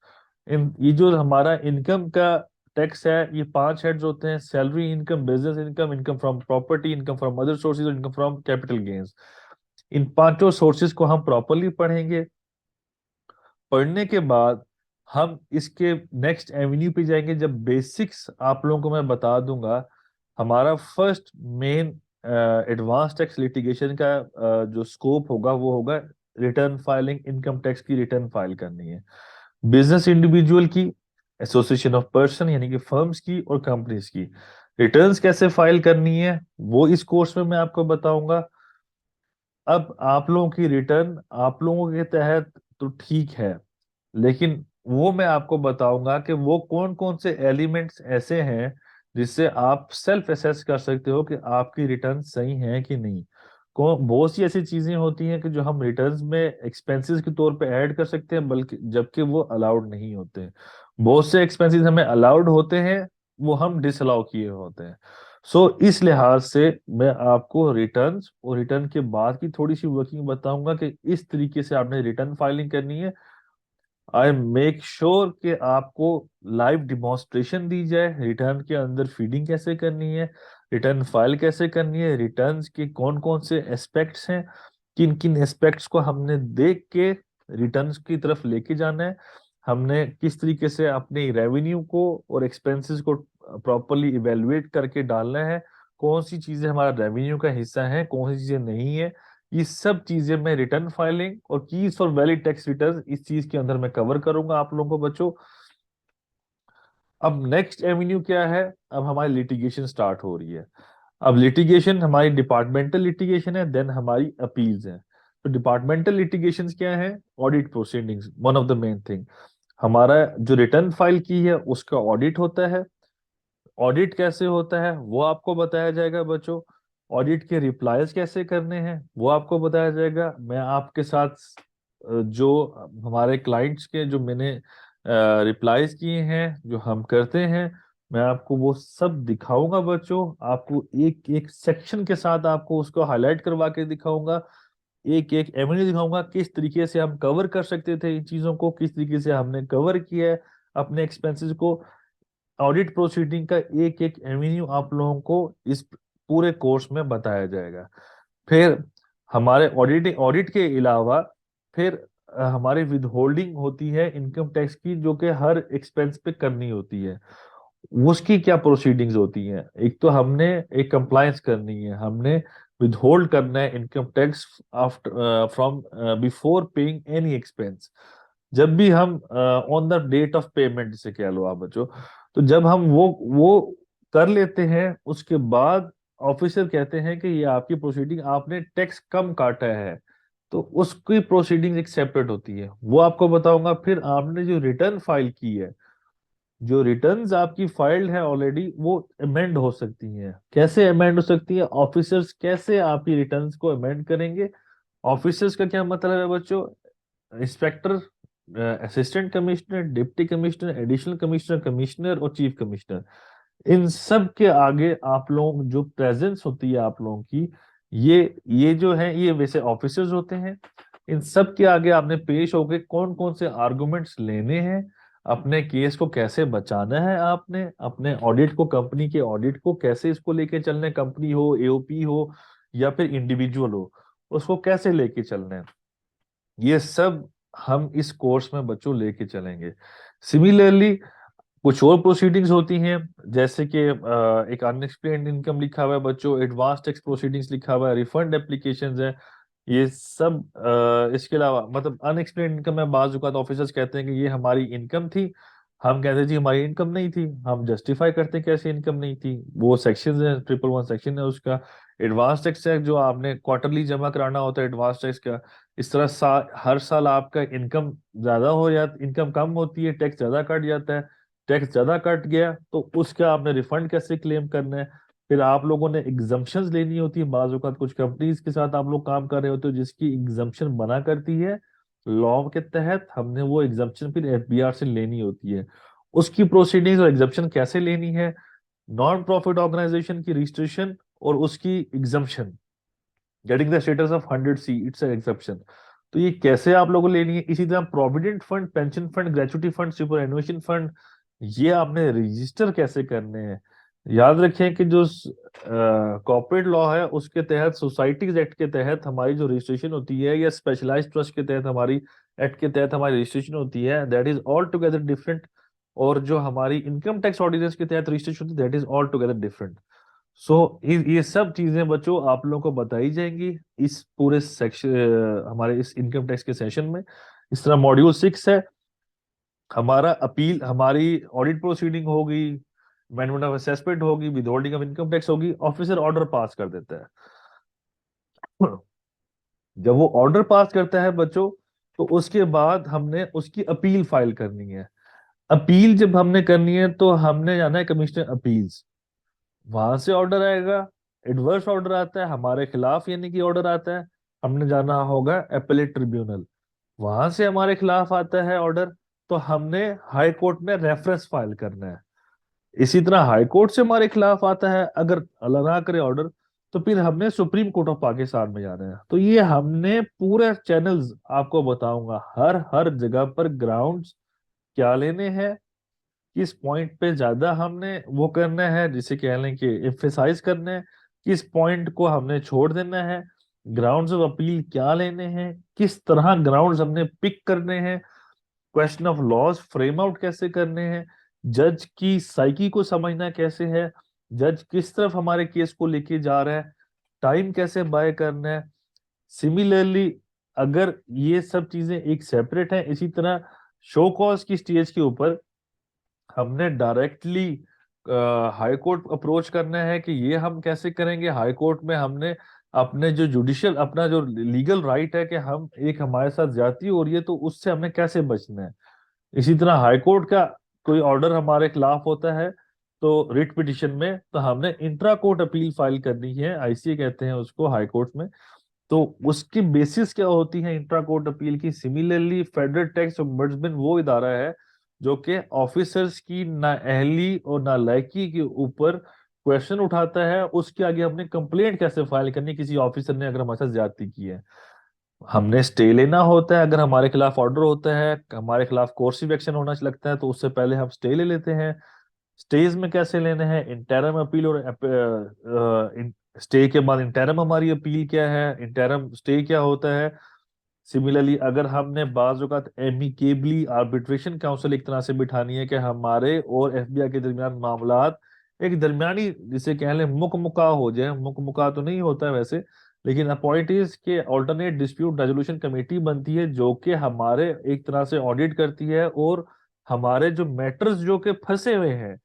A: इन ये जो हमारा इनकम का टैक्स है, ये पांच हेड्स होते हैं: salary income, business income, income from property, income from other sources और इनकम फ्रॉम कैपिटल गेन्स। इन पांचों सोर्सेज को हम प्रॉपरली पढ़ेंगे। पढ़ने के बाद हम इसके नेक्स्ट एवेन्यू पे जाएंगे, जब बेसिक्स आप लोगों को मैं बता दूंगा। हमारा first main advance tax litigation का जो स्कोप होगा वो होगा रिटर्न फाइलिंग, इनकम टैक्स की रिटर्न फाइल करनी है, बिजनेस इंडिविजुअल की, एसोसिएशन ऑफ पर्सन यानी कि फर्म्स की और कंपनीज की रिटर्न्स कैसे फाइल करनी है, वो इस कोर्स में मैं आपको बताऊंगा। अब आप लोगों की रिटर्न आप लोगों के तहत तो ठीक है, लेकिन वो मैं आपको बताऊंगा कि वो कौन कौन से एलिमेंट्स ऐसे हैं जिससे आप सेल्फ असेस कर सकते हो कि आपकी रिटर्न सही है कि नहीं। कौन बहुत सी ऐसी चीजें होती हैं कि जो हम रिटर्न्स में एक्सपेंसेस के तौर पे ऐड कर सकते हैं, बल्कि जबकि वो अलाउड नहीं होते हैं। बहुत से एक्सपेंसेस हमें अलाउड होते हैं, वो हम डिसअलाउ किए होते हैं। सो इस लिहाज से मैं आपको रिटर्न्स और रिटर्न के बाद की थोड़ी सी वर्किंग बताऊंगा कि इस तरीके से आपने रिटर्न फाइलिंग करनी है। आई मेक श्योर कि आपको लाइव डिमॉन्स्ट्रेशन दी जाए रिटर्न के अंदर फीडिंग कैसे करनी है, रिटर्न फाइल कैसे करनी है, रिटर्न्स के कौन कौन से एस्पेक्ट्स हैं, किन किन एस्पेक्ट्स को हमने देख के रिटर्न्स की तरफ लेके जाना है, हमने किस तरीके से अपने रेवेन्यू को और एक्सपेंसेस को प्रॉपरली इवेलुएट करके डालना है, कौन सी चीजें हमारा रेवेन्यू का हिस्सा है, कौन सी चीजें नहीं है। ये सब चीजें मैं रिटर्न फाइलिंग और keys for valid tax return इस चीज के अंदर मैं कवर करूंगा आप लोगों को बच्चों। अब नेक्स्ट एवेन्यू क्या है? अब हमारी लिटिगेशन स्टार्ट हो रही है। अब लिटिगेशन हमारी डिपार्टमेंटल लिटिगेशन है, देन हमारी अपील्स है। तो डिपार्टमेंटल लिटिगेशंस क्या है? Audit proceedings, one of the main thing. हमारा जो रिटर्न फाइल की है उसका ऑडिट होता है। ऑडिट कैसे होता है वो आपको बताया जाएगा बच्चों। ऑडिट के रिप्लाईज कैसे करने हैं वो आपको बताया जाएगा। मैं आपके साथ जो हमारे क्लाइंट्स के जो मैंने रिप्लाईज किए हैं, जो हम करते हैं, मैं आपको वो सब दिखाऊंगा बच्चों। आपको एक एक सेक्शन के साथ आपको उसको हाईलाइट करवा के दिखाऊंगा, एक एक एवेन्यू दिखाऊंगा, किस तरीके से हम कवर कर सकते थे इन चीजों को, किस तरीके से हमने कवर किया है अपने एक्सपेंसेस को। ऑडिट प्रोसीडिंग का एक एक एवेन्यू आप लोगों को इस पूरे कोर्स में बताया जाएगा। फिर हमारे ऑडिट के अलावा फिर हमारी विदहोल्डिंग होती है इनकम टैक्स की, जो कि हर एक्सपेंस पे करनी होती है। उसकी क्या प्रोसीडिंग्स होती हैं? एक तो हमने एक कंप्लायंस करनी है, हमने विदहोल्ड करना है income tax after from before paying any expense. जब भी हम on the date of payment जिसे कह लो आप बच्चों, तो जब हम वो कर लेते हैं, उसके बाद ऑफिसर कहते हैं कि ये आपकी प्रोसीडिंग, आपने टैक्स कम काटा है, तो उसकी प्रोसीडिंग एक्सेप्टेड होती है, वो आपको बताऊंगा। फिर आपने जो रिटर्न फाइल की है, जो रिटर्न्स आपकी फाइल्ड है ऑलरेडी, वो अमेंड हो सकती हैं। कैसे अमेंड हो सकती है? ऑफिसर्स कैसे आपकी रिटर्न्स को अमेंड करेंगे? ऑफिसर्स का क्या मतलब है बच्चों? Inspector, assistant commissioner, deputy commissioner, additional commissioner, commissioner और चीफ कमिश्नर। इन सब के आगे आप लोग जो प्रेजेंस होती है आप लोगों की, ये जो है ये वैसे ऑफिसर्स होते हैं। इन सब के आगे आपने पेश होके कौन कौन से आर्गुमेंट्स लेने हैं, अपने केस को कैसे बचाना है, आपने अपने ऑडिट को, कंपनी के ऑडिट को कैसे इसको लेके चलना है, कंपनी हो, एओपी हो या फिर इंडिविजुअल हो, उसको कैसे लेके चलना है, ये सब हम इस कोर्स में बच्चों लेके चलेंगे। सिमिलरली कुछ और प्रोसीडिंग्स होती हैं, जैसे कि एक अनएक्सप्लेन्ड इनकम लिखा हुआ है बच्चों, एडवांस टैक्स प्रोसीडिंग्स लिखा हुआ है, रिफंड एप्लीकेशंस है, ये सब। इसके अलावा मतलब अनएक्सप्लेन्ड इनकम में बाज औक़ात ऑफिसर्स कहते हैं कि ये हमारी इनकम थी, हम कहते हैं जी हमारी इनकम नहीं थी, हम जस्टिफाई करते हैं कैसे इनकम नहीं थी। वो सेक्शन है, 111 सेक्शन है उसका। एडवांस टैक्स है जो आपने क्वार्टरली जमा कराना होता है एडवांस टैक्स का। इस तरह हर साल आपका इनकम ज्यादा हो जाता, इनकम कम होती है, टैक्स ज्यादा कट जाता है, टैक्स ज्यादा कट गया तो उसका आपने रिफंड कैसे क्लेम करना है। फिर आप लोगों ने एग्जम्पशंस लेनी होती है, बाज़ औक़ात कुछ कंपनीज के साथ आप लोग काम कर रहे होते हो जिसकी एग्जम्पशन बना करती है लॉ के तहत, हमने वो एग्जम्पशन फिर एफबीआर से लेनी होती है। उसकी प्रोसीडिंग्स और एग्जम्पशन कैसे लेनी है, नॉन प्रॉफिट ऑर्गेनाइजेशन की रजिस्ट्रेशन और उसकी exemption, getting the status of 100C, it's an exception. तो ये कैसे आप लोगों को लेनी है। इसी तरह provident fund, pension fund, gratuity fund, superannuation fund, ये आपने रजिस्टर कैसे करने हैं। याद रखें कि जो कॉर्पोरेट लॉ है उसके तहत, सोसाइटीज एक्ट के तहत हमारी जो रजिस्ट्रेशन होती है, या स्पेशलाइज्ड ट्रस्ट के तहत हमारी एक्ट के तहत हमारी रजिस्ट्रेशन होती है, that is all together different. और जो हमारी इनकम टैक्स ऑर्डिनेंस के तहत रजिस्ट्रेशन होती है, that is all together different. So ये सब चीजें बच्चों आप लोगों को बताई जाएंगी इस पूरे सेक्शन, हमारे इस इनकम टैक्स के सेशन में। इस तरह मॉड्यूल 6 है हमारा अपील, हमारी ऑडिट प्रोसीडिंग होगी, अमेंडमेंट ऑफ असेसमेंट होगी, विदहोल्डिंग ऑफ इनकम टैक्स होगी, ऑफिसर ऑर्डर पास कर देता है। जब वो ऑर्डर पास करता है बच्चों, तो उसके बाद हमने उसकी अपील फाइल करनी है। अपील जब हमने करनी है तो हमने जाना है कमिश्नर अपील्स, वहां से ऑर्डर आएगा, एडवर्स ऑर्डर आता है हमारे खिलाफ, यानी कि ऑर्डर आता है, हमने जाना होगा एपेलेट ट्रिब्यूनल, वहां से हमारे खिलाफ आता है ऑर्डर, तो हमने हाई कोर्ट में रेफरेंस फाइल करना है। इसी तरह हाई कोर्ट से हमारे खिलाफ आता है, अगर अल्लाह ना करे ऑर्डर, तो फिर हमने सुप्रीम कोर्ट ऑफ पाकिस्तान में जाना है। तो ये हमने पूरे चैनल्स आपको बताऊंगा, हर हर जगह पर ग्राउंड्स क्या लेने हैं, किस पॉइंट पे ज्यादा हमने वो करना है, जिसे कह लें कि एम्फेसाइज करना है, किस पॉइंट को हमने छोड़ देना है, ग्राउंड्स ऑफ अपील क्या लेने हैं, किस तरह ग्राउंड्स हमने पिक करने हैं, question of laws frame out कैसे करने हैं, जज की साइकी को समझना कैसे है, जज किस तरफ हमारे केस को लेके जा रहा है, टाइम कैसे बाय करना है। सिमिलरली अगर ये सब चीजें एक सेपरेट है, इसी तरह शो कॉज की स्टेज के ऊपर हमने डायरेक्टली हाई कोर्ट अप्रोच करना है कि ये हम कैसे करेंगे। हाई कोर्ट में हमने अपने जो जुडिशियल, अपना जो लीगल राइट है कि हम एक हमारे साथ ज्यादती हो रही है तो उससे हमें कैसे बचना है। इसी तरह हाई कोर्ट का कोई ऑर्डर हमारे खिलाफ होता है, तो रिट पिटिशन में तो हमने इंट्रा कोर्ट अपील फाइल करनी है, आईसीए कहते हैं उसको, हाई कोर्ट में। तो उसकी बेसिस क्या होती है इंट्रा कोर्ट अपील की? सिमिलरली फेडरल टैक्स ombudsman वो इदारा है जो कि ऑफिसर्स की नाअहली और नालायकी के ऊपर क्वेश्चन उठाता है, उसके आगे हमने कंप्लेंट कैसे फाइल करनी है किसी ऑफिसर ने अगर हमारे साथ ज्यादती की है। हमने स्टे लेना होता है, अगर हमारे खिलाफ ऑर्डर होता है, हमारे खिलाफ कोर्सिव एक्शन होना लगता है, तो उससे पहले हम स्टे ले लेते हैं। स्टेज में कैसे लेने हैं? इंटरम अपील, और स्टे के बाद इंटरम हमारी अपील क्या है, इंटरम स्टे क्या होता है। सिमिलरली अगर हमने बाज औक़ात एमिकेबली आर्बिट्रेशन काउंसिल एक तरह से बिठानी है कि हमारे और एफबीआई के दरमियान मामलात एक दरमियानी जिसे कह लें मुकमुका हो जाए, मुकमुका तो नहीं होता है वैसे, लेकिन अपॉइंटीज के अल्टरनेट डिस्प्यूट रेजोल्यूशन कमेटी बनती है जो कि हमारे एक तरह से ऑडिट करती है और हमारे जो मैटर्स जो कि फंसे हुए हैं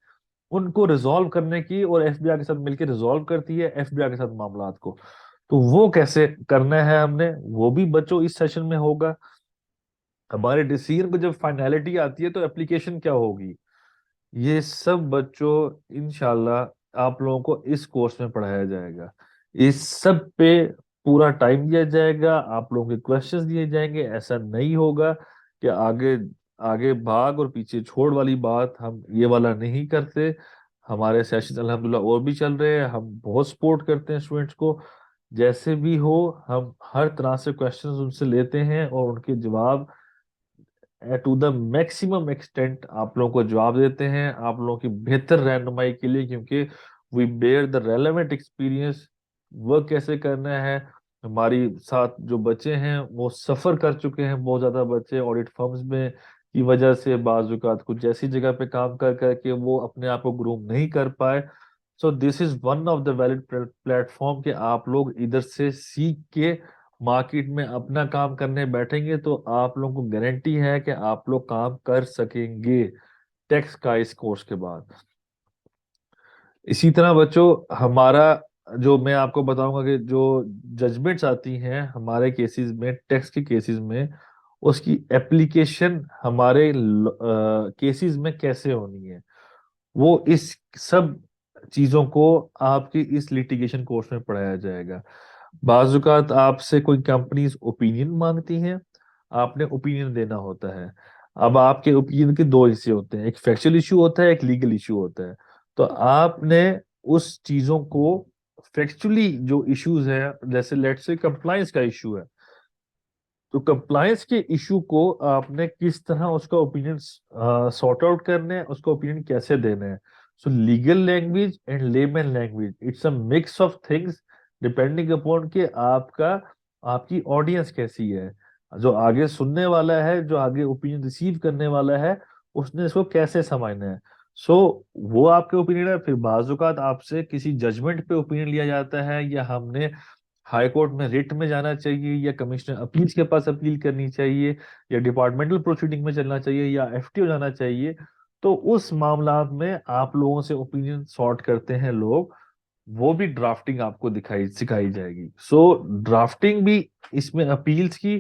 A: उनको रिजॉल्व करने की, और एफबीआई के साथ मिलकर रिजॉल्व करती है एफबीआई के साथ मामलात को। तो वो कैसे करना है हमने, वो भी बच्चों इस सेशन में होगा। हमारे डिसीजन को जब फाइनलिटी आती है तो एप्लीकेशन क्या होगी, ये सब बच्चों इंशाल्लाह आप लोगों को इस कोर्स में पढ़ाया जाएगा। इस सब पे पूरा टाइम दिया जाएगा, आप लोगों के क्वेश्चंस दिए जाएंगे। ऐसा नहीं होगा कि आगे आगे भाग और पीछे छोड़ वाली बात, हम ये वाला नहीं करते। हमारे सेशन अल्हम्दुलिल्लाह और भी चल रहे हैं, हम बहुत सपोर्ट करते हैं स्टूडेंट्स को। जैसे भी हो हम हर तरह से क्वेश्चंस उनसे लेते हैं और उनके जवाब टू द मैक्सिमम एक्सटेंट आप लोगों को जवाब देते हैं, आप लोगों की बेहतर रहनुमाई के लिए, क्योंकि we bear the relevant experience. Work कैसे करना है, हमारी साथ जो बच्चे हैं वो सफर कर चुके हैं, बहुत ज्यादा बच्चे ऑडिट फर्म्स में की वजह से बाजुकात कुछ ऐसी जगह पे काम कर करके वो अपने आप को ग्रूम नहीं कर पाए। So this is one of the valid platform कि आप लोग इधर से सीख के मार्केट में अपना काम करने बैठेंगे तो आप लोगों को गारंटी है कि आप लोग काम कर सकेंगे टैक्स का इस कोर्स के बाद। इसी तरह बच्चों हमारा जो मैं आपको बताऊंगा कि जो जजमेंट्स आती हैं हमारे केसेस में, टैक्स के केसेस में, उसकी एप्लीकेशन हमारे केसेस में कैसे होनी है, वो इस सब चीजों को आपकी इस लिटिगेशन कोर्स में पढ़ाया जाएगा। बाजुकात आपसे कोई कंपनीज ओपिनियन मांगती हैं, आपने ओपिनियन देना होता है। अब आपके ओपिनियन के दो हिस्से होते हैं, एक फैक्चुअल इशू होता है, एक लीगल इशू होता है। तो आपने उस चीजों को फैक्चुअली जो इश्यूज है, जैसे लेट्स से कंप्लायंस का इशू है, तो कंप्लायंस के इशू को आपने किस तरह उसका ओपिनियन सॉर्ट आउट करना है, उसका ओपिनियन कैसे देना है। सो legal language and layman language, it's a mix of things depending upon कि आपका आपकी ऑडियंस कैसी है, जो आगे सुनने वाला है, जो आगे ओपिनियन रिसीव करने वाला है, उसने इसको कैसे समझना है। सो वो आपके ओपिनियन है। फिर बाजुकात आपसे किसी जजमेंट पे ओपिनियन लिया जाता है, या हमने हाई कोर्ट में रिट में जाना चाहिए, या कमिश्नर अपील्स के पास अपील करनी चाहिए, या डिपार्टमेंटल प्रोसीडिंग में चलना चाहिए, या एफटीओ जाना चाहिए। तो उस मामला में आप लोगों से ओपिनियन सॉर्ट करते हैं लोग, वो भी ड्राफ्टिंग आपको दिखाई सिखाई जाएगी। सो ड्राफ्टिंग भी इसमें अपील्स की,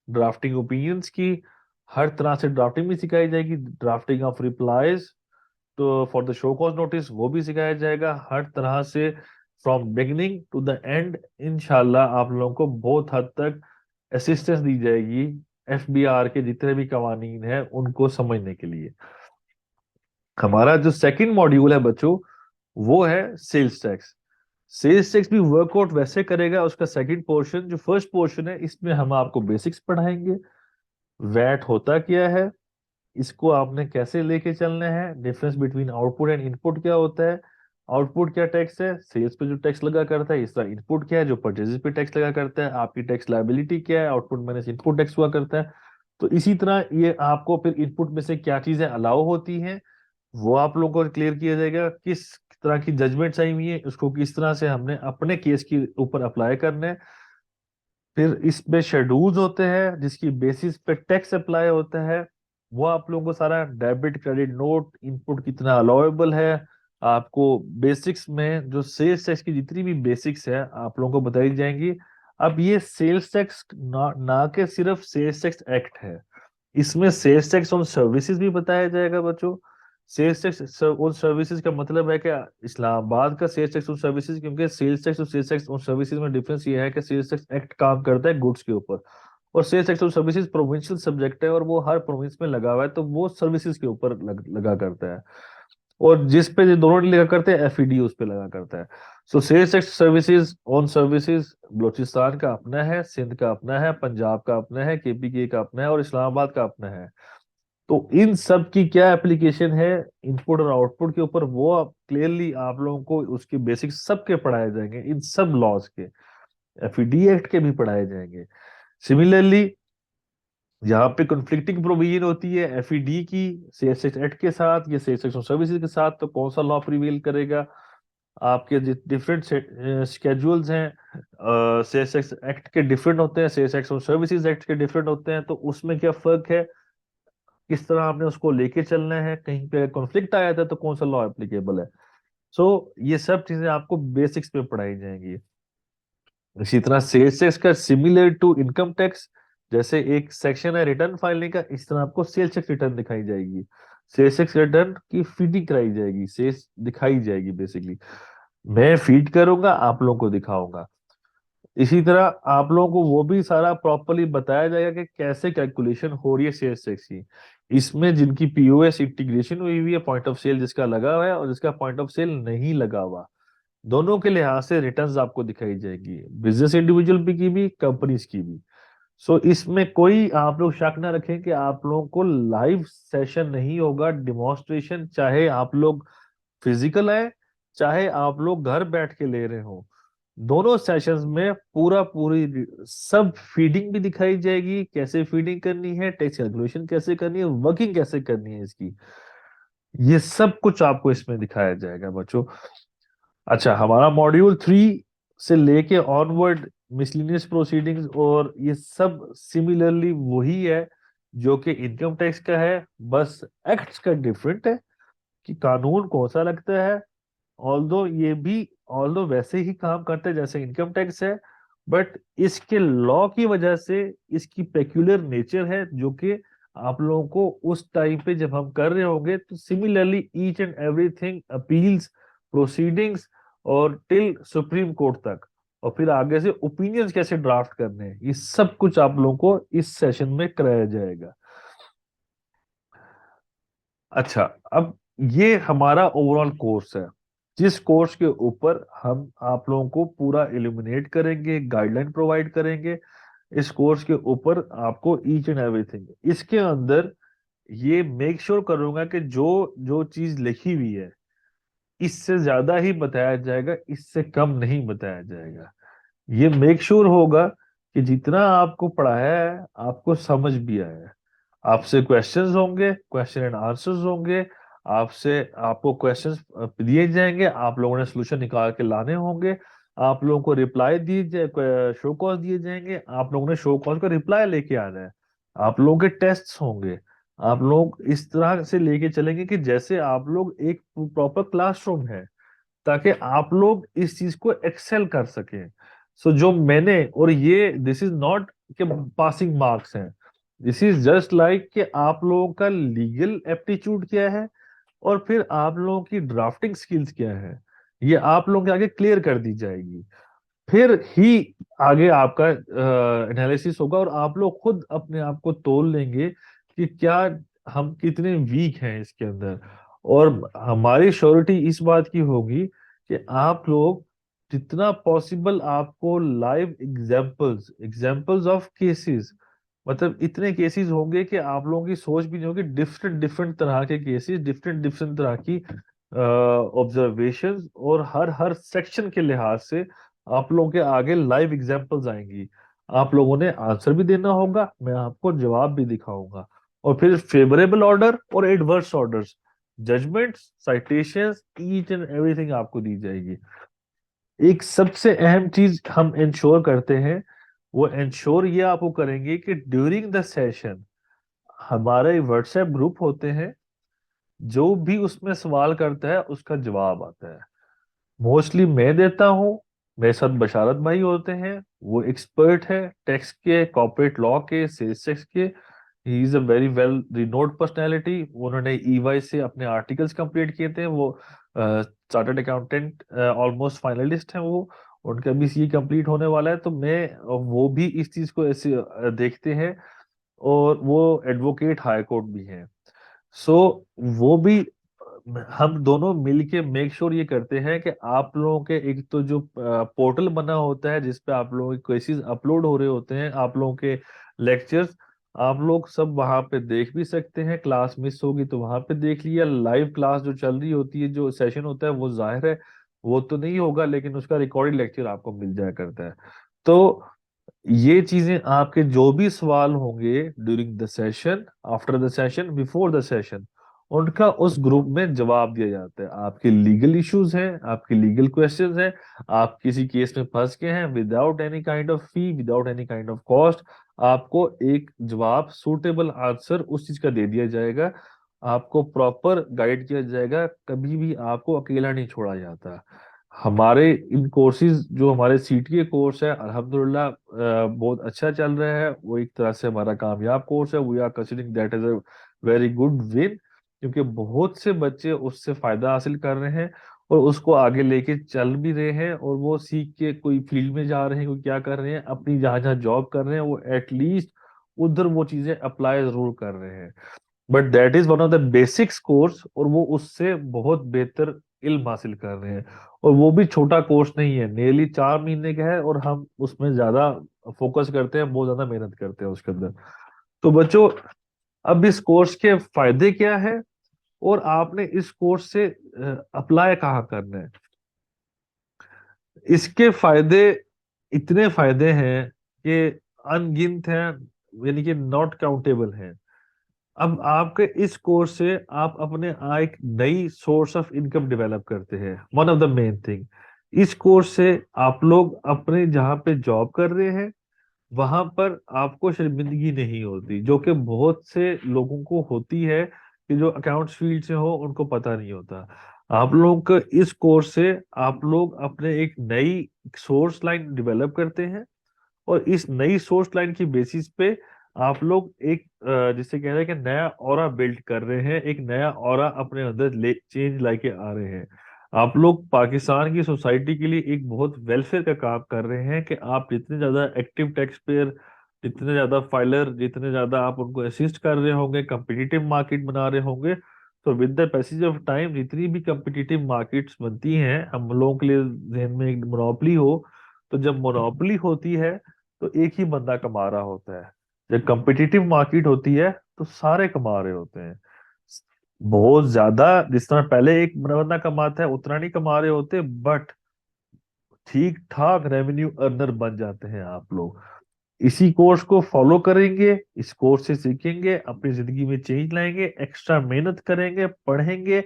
A: ड्राफ्टिंग ओपिनियंस की, हर तरह से ड्राफ्टिंग भी सिखाई जाएगी। ड्राफ्टिंग ऑफ रिप्लाईज तो for the show cause notice वो भी सिखाया जाएगा, हर तरह से from beginning to the end. इंशाल्लाह आप लोगों को बहुत हद तक असिस्टेंस दी जाएगी एफबीआर के जितने भी कवानीन हैं उनको समझने के लिए। हमारा जो सेकंड मॉड्यूल है बच्चों वो है सेल्स टैक्स। सेल्स टैक्स भी वर्कआउट वैसे करेगा, उसका सेकंड पोर्शन, जो फर्स्ट पोर्शन है इसमें हम आपको बेसिक्स पढ़ाएंगे। वैट होता क्या है, इसको आपने कैसे लेके चलना है, difference between output and input क्या होता है, आउटपुट क्या टैक्स है, सेल्स पे जो टैक्स लगा करता है, इस तरह इनपुट क्या है जो परचेजेस पे टैक्स लगा करता है, आपकी टैक्स लायबिलिटी क्या है, आउटपुट माइनस इनपुट टैक्स हुआ करता है। तो इसी तरह ये आपको फिर इनपुट में से क्या चीजें अलाउ होती हैं वो आप लोगों को क्लियर किया जाएगा, किस तरह की जजमेंट्स आई हुई है उसको किस तरह से हमने अपने केस के ऊपर अप्लाई करना है। फिर इसमें शेड्यूल्स होते हैं जिसकी बेसिस पे टैक्स अप्लाई होता है, वो आप लोगों को सारा डेबिट क्रेडिट नोट इनपुट कितना अलाउेबल है, आपको बेसिक्स में जो सेल्स टैक्स की जितनी भी बेसिक्स है आप लोगों को बताई जाएंगी। अब ये सेल्स टैक्स ना के सिर्फ सेल्स टैक्स एक्ट है, इसमें सेल्स टैक्स ऑन सर्विसेज भी बताया जाएगा बच्चों, सेल्स टैक्स ऑन सर्विसेज का मतलब है कि इस्लामाबाद का सेल्स टैक्स ऑन सर्विसेज, क्योंकि सेल्स टैक्स और सेल्स टैक्स ऑन सर्विसेज में डिफरेंस ये है कि सेल्स टैक्स एक्ट काम करता है गुड्स के ऊपर, और sales tax on services provincial subject है और वो हर प्रोविंस में लगा हुआ है, तो वो सर्विसेज के ऊपर लगा करता है। और जिस पे ये दोनों लगा करते हैं एफईडी उस पे लगा करता है। So sales tax services on services Balochistan का अपना है, सिंध का अपना है, पंजाब का अपना है, केपीके का अपना है और इस्लामाबाद का अपना है। तो इन सब की क्या एप्लीकेशन है इनपुट और आउटपुट के ऊपर, वो आप क्लियरली आप लोगों को उसके बेसिक्स सबके पढ़ाए जाएंगे, इन सब लॉज के, एफईडी एक्ट के भी पढ़ाए जाएंगे। सिमिलरली यहाँ पे कॉन्फ्लिक्टिंग प्रोविजन होती है एफईडी की सेल्स टैक्स एक्ट के साथ या सेल्स टैक्स सर्विसेज के साथ, तो कौन सा लॉ प्रिवेल करेगा। आपके डिफरेंट स्केड्यूल्स हैं, सेल्स टैक्स एक्ट के डिफरेंट होते हैं, सेल्स टैक्स सर्विसेज एक्ट के डिफरेंट होते हैं, तो उसमें क्या फर्क है, किस तरह आपने उसको लेके चलना है, कहीं पे कॉन्फ्लिक्ट आया था तो कौन सा लॉ एप्लीकेबल है। सो ये सब चीजें आपको बेसिक्स पे पढ़ाई जाएंगी। इसी तरह सेल्स टैक्स का सिमिलर टू इनकम टैक्स, जैसे एक सेक्शन है रिटर्न फाइलिंग का, इस तरह आपको सेल्स टैक्स रिटर्न दिखाई जाएगी, सेल्स टैक्स रिटर्न की फीडिंग कराई जाएगी, सेल्स दिखाई जाएगी बेसिकली। मैं फीड करूंगा, आप लोगों को दिखाऊंगा। इसी तरह आप लोगों को वो भी सारा प्रॉपरली बताया जाएगा कि कैसे कैलकुलेशन हो रही है सेल्स टैक्स की। इसमें जिनकी पीओएस इंटीग्रेशन हुई हुई है, पॉइंट ऑफ सेल जिसका लगा हुआ है और जिसका पॉइंट ऑफ सेल नहीं लगा हुआ, दोनों के लिहाज से रिटर्न्स आपको दिखाई जाएगी, बिजनेस इंडिविजुअल की भी, कंपनीज की भी। सो इसमें कोई आप लोग शक ना रखें कि आप लोगों को लाइव सेशन नहीं होगा, डिमॉन्स्ट्रेशन, चाहे आप लोग फिजिकल है चाहे आप लोग घर बैठ के ले रहे हो, दोनों सेशंस में पूरी सब फीडिंग भी दिखाई जाएगी, कैसे फीडिंग करनी है, टैक्स कैलकुलेशन कैसे करनी है, वर्किंग कैसे करनी है इसकी, ये सब कुछ आपको इसमें दिखाया जाएगा बच्चों। अच्छा, हमारा मॉड्यूल 3 से लेके ऑनवर्ड मिसलिनियस प्रोसीडिंग्स और ये सब सिमिलरली वही है जो कि इनकम टैक्स का है, बस एक्ट्स का डिफरेंट है कि कानून कौन सा लगता है। ऑल्दो वैसे ही काम करता है जैसे इनकम टैक्स है, बट इसके लॉ की वजह से इसकी पेक्यूलर नेचर है, जो कि आप लोगों को उस टाइम पे जब हम कर रहे होंगे तो similarly each and everything appeals, proceedings और टिल सुप्रीम कोर्ट तक, और फिर आगे से ओपिनियंस कैसे ड्राफ्ट करने हैं, ये सब कुछ आप लोगों को इस सेशन में कराया जाएगा। अच्छा, अब ये हमारा ओवरऑल कोर्स है, जिस कोर्स के ऊपर हम आप लोगों को पूरा इल्यूमिनेट करेंगे, गाइडलाइन प्रोवाइड करेंगे। इस कोर्स के ऊपर आपको ईच एंड एवरीथिंग इसके अंदर ये मेक श्योर करूंगा कि जो जो चीज लिखी हुई है इससे ज्यादा ही बताया जाएगा, इससे कम नहीं बताया जाएगा। ये मेक श्योर होगा कि जितना आपको पढ़ाया है आपको समझ भी आया है। आपसे क्वेश्चंस होंगे, क्वेश्चन एंड आंसर्स होंगे, आपसे आपको क्वेश्चंस दिए जाएंगे, आप लोगों ने सोल्यूशन निकाल के लाने होंगे, आप लोगों को रिप्लाई दिए जाए, शो कॉज दिए जाएंगे, आप लोगों ने शो कॉज का रिप्लाई लेके आना है, आप लोगों के टेस्ट्स होंगे, आप लोग इस तरह से लेके चलेंगे कि जैसे आप लोग एक प्रॉपर क्लासरूम है, ताकि आप लोग इस चीज को एक्सेल कर सकें। सो जो मैंने, और ये दिस इज नॉट के पासिंग मार्क्स हैं, दिस इज जस्ट लाइक कि आप लोगों का लीगल एप्टीट्यूड क्या है और फिर आप लोगों की ड्राफ्टिंग स्किल्स क्या है, ये आप लोगों के आगे क्लियर कर दी जाएगी। फिर ही आगे आपका एनालिसिस होगा और आप लोग खुद अपने आप को तोल लेंगे कि क्या हम कितने वीक हैं इसके अंदर। और हमारी श्योरिटी इस बात की होगी कि आप लोग जितना पॉसिबल आपको live examples examples of cases, मतलब इतने केसेस होंगे कि आप लोगों की सोच भी नहीं होगी, डिफरेंट डिफरेंट तरह के केसेस, डिफरेंट डिफरेंट तरह की ऑब्जर्वेशंस, और हर हर सेक्शन के लिहाज से आप लोगों के आगे लाइव एग्जांपल्स आएंगी। आप लोगों ने आंसर भी देना होगा, मैं आपको जवाब भी दिखाऊंगा, और फिर फेवरेबल ऑर्डर और adverse orders, judgements, citations, each and everything आपको दी जाएगी। एक सबसे अहम चीज हम इंश्योर करते हैं, वो इंश्योर ये आपको करेंगे कि ड्यूरिंग द सेशन हमारे व्हाट्सएप ग्रुप होते हैं, जो भी उसमें सवाल करता है उसका जवाब आता है। मोस्टली मैं देता हूँ, मेरे साथ बशारत भाई होते हैं, वो एक्सपर्ट है टैक्स के, कॉर्पोरेट लॉ के, सेल्स टैक्स के, he is a very well renowned personality. उन्होंने ईवाई से अपने आर्टिकल्स कंप्लीट किए थे। वो चार्टर्ड अकाउंटेंट ऑलमोस्ट फाइनलिस्ट हैं वो। उनका भी सीए कंप्लीट होने वाला है। तो मैं वो भी इस चीज को ऐसे देखते हैं। और वो एडवोकेट हाई कोर्ट भी हैं। सो वो भी हम दोनों मिलके मेक श्योर ये करते हैं कि आप लोगों के एक तो जो पोर्टल बना होता है जिसपे आप लोगों के केसेस अपलोड हो रहे होते हैं, आप लोगों के लेक्चर्स, आप लोग सब वहां पे देख भी सकते हैं। क्लास मिस होगी तो वहां पे देख लिया। लाइव क्लास जो चल रही होती है, जो सेशन होता है, वो जाहिर है वो तो नहीं होगा, लेकिन उसका रिकॉर्डेड लेक्चर आपको मिल जाया करता है। तो ये चीजें, आपके जो भी सवाल होंगे during the session, after the session, before the session, उनका उस ग्रुप में जवाब दिया जाता है। आपके लीगल इश्यूज हैं, आपके लीगल क्वेश्चंस हैं, आप किसी केस में फंस गए हैं, without any kind of fee, without any kind of cost, आपको एक जवाब, सूटेबल आंसर उस चीज का दे दिया जाएगा। आपको प्रॉपर गाइड किया जाएगा। कभी भी आपको अकेला नहीं छोड़ा जाता। हमारे इन कोर्सेज, जो हमारे सीटीए कोर्स है, अल्हम्दुलिल्लाह बहुत अच्छा चल रहा है। वो एक तरह से हमारा कामयाब कोर्स है। We are considering that is a very good win, क्योंकि बहुत से बच्चे उससे फायदा हासिल कर रहे हैं और उसको आगे लेके चल भी रहे हैं। और वो सीख के कोई फील्ड में जा रहे हैं, कोई क्या कर रहे हैं, अपनी जहां जहां जॉब कर रहे हैं, वो एटलीस्ट उधर वो चीजें अप्लाई जरूर कर रहे हैं। But that is one of the basics course, और वो उससे बहुत बेहतर इल्म हासिल कर रहे हैं। और वो भी छोटा कोर्स नहीं है, नियरली 4 महीने का है, और हम उसमें ज्यादा फोकस करते हैं, बहुत ज्यादा मेहनत करते हैं उसके अंदर। तो बच्चों, अब इस कोर्स के फायदे क्या है और आपने इस कोर्स से अप्लाई कहाँ करना है? इसके फायदे, इतने फायदे हैं कि अनगिनत हैं, यानी कि नॉट काउंटेबल हैं। अब आपके इस कोर्स से आप अपने एक नई सोर्स ऑफ इनकम डेवलप करते हैं। One of the main thing, इस कोर्स से आप लोग अपने जहाँ पे जॉब कर रहे हैं वहां पर आपको शर्मिंदगी नहीं होती, जो कि बहुत से लोगों को होती है, कि जो अकाउंट्स फील्ड से हो उनको पता नहीं होता। आप लोग का इस कोर्स से आप लोग अपने एक नई सोर्स लाइन डेवलप करते हैं। और इस नई सोर्स लाइन की बेसिस पे आप लोग एक जिसे कह रहे हैं कि नया ऑरा बिल्ड कर रहे हैं, एक नया ऑरा अपने अंदर ले चेंज लाके आ रहे हैं। आप लोग पाकिस्तान की सोसाइटी के लिए एक बहुत वेलफेयर का काम कर रहे हैं, कि आप जितने ज्यादा एक्टिव टैक्स पेयर, जितने ज्यादा फाइलर, जितने ज्यादा आप उनको असिस्ट कर रहे होंगे, कंपिटिटिव मार्केट बना रहे होंगे, तो with the passage of time जितनी भी कंपिटिटिव मार्केट्स बनती हैं, हम लोगों के लिए जहन में एक मोनोपोली हो, तो जब मोनोपोली होती है तो एक ही बंदा कमा रहा होता है। जब कम्पिटिटिव मार्केट होती है तो सारे कमा रहे होते हैं। बहुत ज्यादा, जिस तरह पहले एक बंदा कमाता है उतना नहीं कमा रहे होते, बट ठीक ठाक रेवेन्यू अर्नर बन जाते हैं आप लोग। इसी कोर्स को फॉलो करेंगे, इस कोर्स से सीखेंगे, अपनी जिंदगी में चेंज लाएंगे, एक्स्ट्रा मेहनत करेंगे, पढ़ेंगे,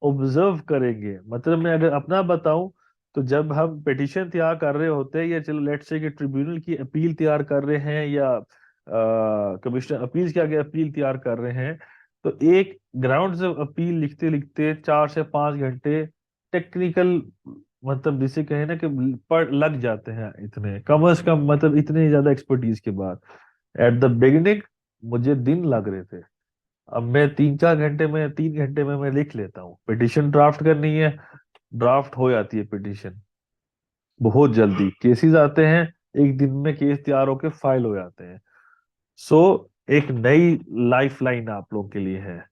A: ऑब्जर्व करेंगे। मतलब मैं अगर अपना बताऊं, तो जब हम पिटिशन तैयार कर रहे होते हैं, या चलो लेट्स से कि ट्रिब्यूनल की अपील तैयार कर रहे हैं, या कमिश्नर अपील के आगे अपील तैयार कर रहे हैं, तो एक ग्राउंड अपील लिखते लिखते 4 से 5 घंटे टेक्निकल, मतलब जिसे कहे ना कि पढ़ लग जाते हैं, इतने कम से कम, मतलब इतने ज्यादा एक्सपर्टीज के बाद। एट द बिगिनिंग मुझे दिन लग रहे थे। अब मैं 3-4 घंटे में, 3 घंटे में मैं लिख लेता हूँ। पिटिशन ड्राफ्ट करनी है, ड्राफ्ट हो जाती है पिटिशन बहुत जल्दी। केसेस आते हैं, एक दिन में केस तैयार होके फाइल हो जाते हैं। सो एक नई लाइफ लाइन आप लोगों के लिए है।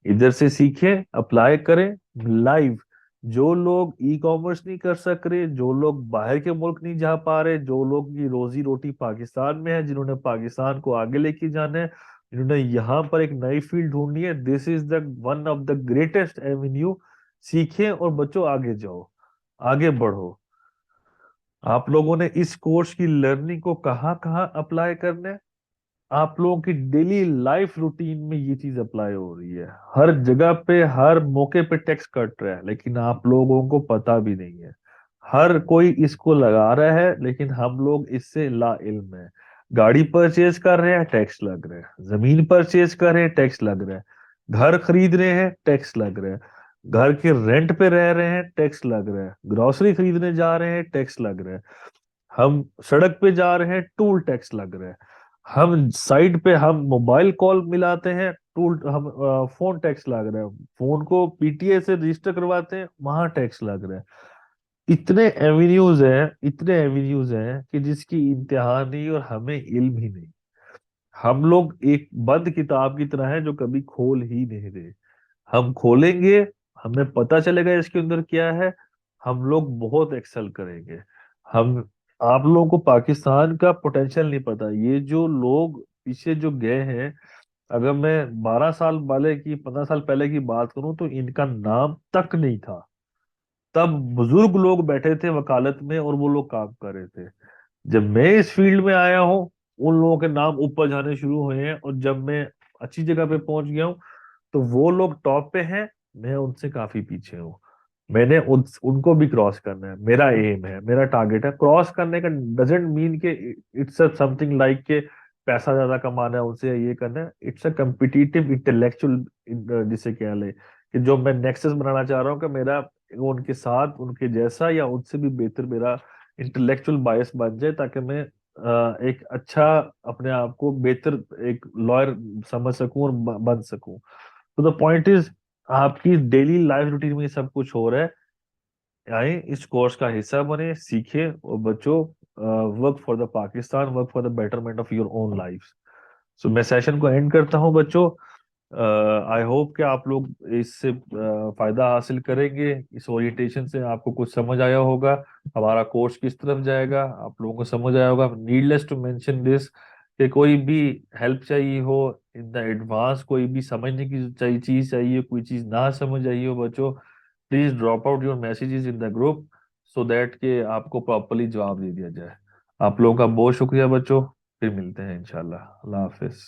A: इधर से सीखें, अप्लाई करें लाइव। जो लोग ई कॉमर्स नहीं कर सक रहे, जो लोग बाहर के मुल्क नहीं जा पा रहे, जो लोग की रोजी रोटी पाकिस्तान में है, जिन्होंने पाकिस्तान को आगे लेके जाना है, जिन्होंने यहाँ पर एक नई फील्ड ढूंढनी है, this is the one of the greatest Avenue. सीखें और बच्चों आगे जाओ, आगे बढ़ो। आप लोगों ने इस कोर्स की लर्निंग को कहाँ कहाँ अप्लाई करना है? आप लोगों की डेली लाइफ रूटीन में ये चीज अप्लाई हो रही है। हर जगह पे, हर मौके पे टैक्स कट रहा है, लेकिन आप लोगों को पता भी नहीं है। हर कोई इसको लगा रहा है, लेकिन हम लोग इससे ला इल्म है। गाड़ी परचेज कर रहे हैं, टैक्स लग रहा है। जमीन परचेज कर रहे हैं, टैक्स लग रहा है। घर खरीद रहे हैं, टैक्स लग रहा है। घर के रेंट पे रह रहे हैं, टैक्स लग रहा है। ग्रोसरी खरीदने जा रहे हैं, टैक्स लग रहा है। हम सड़क पे जा रहे हैं, टूल टैक्स लग रहा है।
B: हम साइट पे हम मोबाइल कॉल मिलाते हैं, टूल हम फोन टैक्स लग रहा है, फोन को पीटीए से रजिस्टर करवाते हैं, वहां टैक्स लग रहा है। इतने एवेन्यूज हैं, इतने एवेन्यूज हैं कि जिसकी इंतहा नहीं और हमें इल्म ही नहीं। हम लोग एक बंद किताब की तरह है जो कभी खोल ही नहीं रहे। हम खोलेंगे, हमें पता चलेगा इसके अंदर क्या है, हम लोग बहुत एक्सेल करेंगे। हम आप लोगों को पाकिस्तान का पोटेंशियल नहीं पता। ये जो लोग पीछे जो गए हैं, अगर मैं 12 साल वाले की 15 साल पहले की बात करूं तो इनका नाम तक नहीं था। तब बुजुर्ग लोग बैठे थे वकालत में और वो लोग काम कर रहे थे। जब मैं इस फील्ड में आया हूँ, उन लोगों के नाम ऊपर जाने शुरू हुए हैं, और जब मैं अच्छी जगह पे पहुंच गया हूँ तो वो लोग टॉप पे हैं, मैं उनसे काफी पीछे हूँ। मैंने उनको भी क्रॉस करना है, मेरा एम है, मेरा टारगेट है। क्रॉस करने का डजेंट मीन के इट्स समथिंग लाइक के पैसा ज्यादा कमाना है उनसे, ये करना है। इट्स अ कम्पिटिटिव इंटेलेक्चुअल, जिसे कह ले कि जो मैं नेक्सस बनाना चाह रहा हूँ कि मेरा उनके साथ उनके जैसा या उनसे भी बेहतर मेरा इंटेलेक्चुअल बायस बन जाए, ताकि मैं एक अच्छा अपने आप को बेहतर एक लॉयर समझ सकूं और बन सकूं। तो द पॉइंट इज, आपकी डेली लाइफ रूटीन में ये सब कुछ हो रहा है। आए इस कोर्स का हिस्सा बने, सीखे और बच्चों, work for the Pakistan, work for the betterment of your own life. So मैं सेशन को एंड करता हूं बच्चों। आई होप कि आप लोग इससे फायदा हासिल करेंगे। इस ओरिएंटेशन से आपको कुछ समझ आया होगा, हमारा कोर्स किस तरफ जाएगा आप लोगों को समझ आया होगा। नीडलेस टू मेंशन दिस कि कोई भी हेल्प चाहिए हो इन द एडवांस, कोई भी समझने की चाहिए चीज चाहिए, कोई चीज ना समझ आई हो बच्चों, please drop out your messages in the group, so that के आपको प्रॉपरली जवाब दे दिया जाए। आप लोगों का बहुत शुक्रिया बच्चों। फिर मिलते हैं इंशाल्लाह। अल्लाह हाफिज।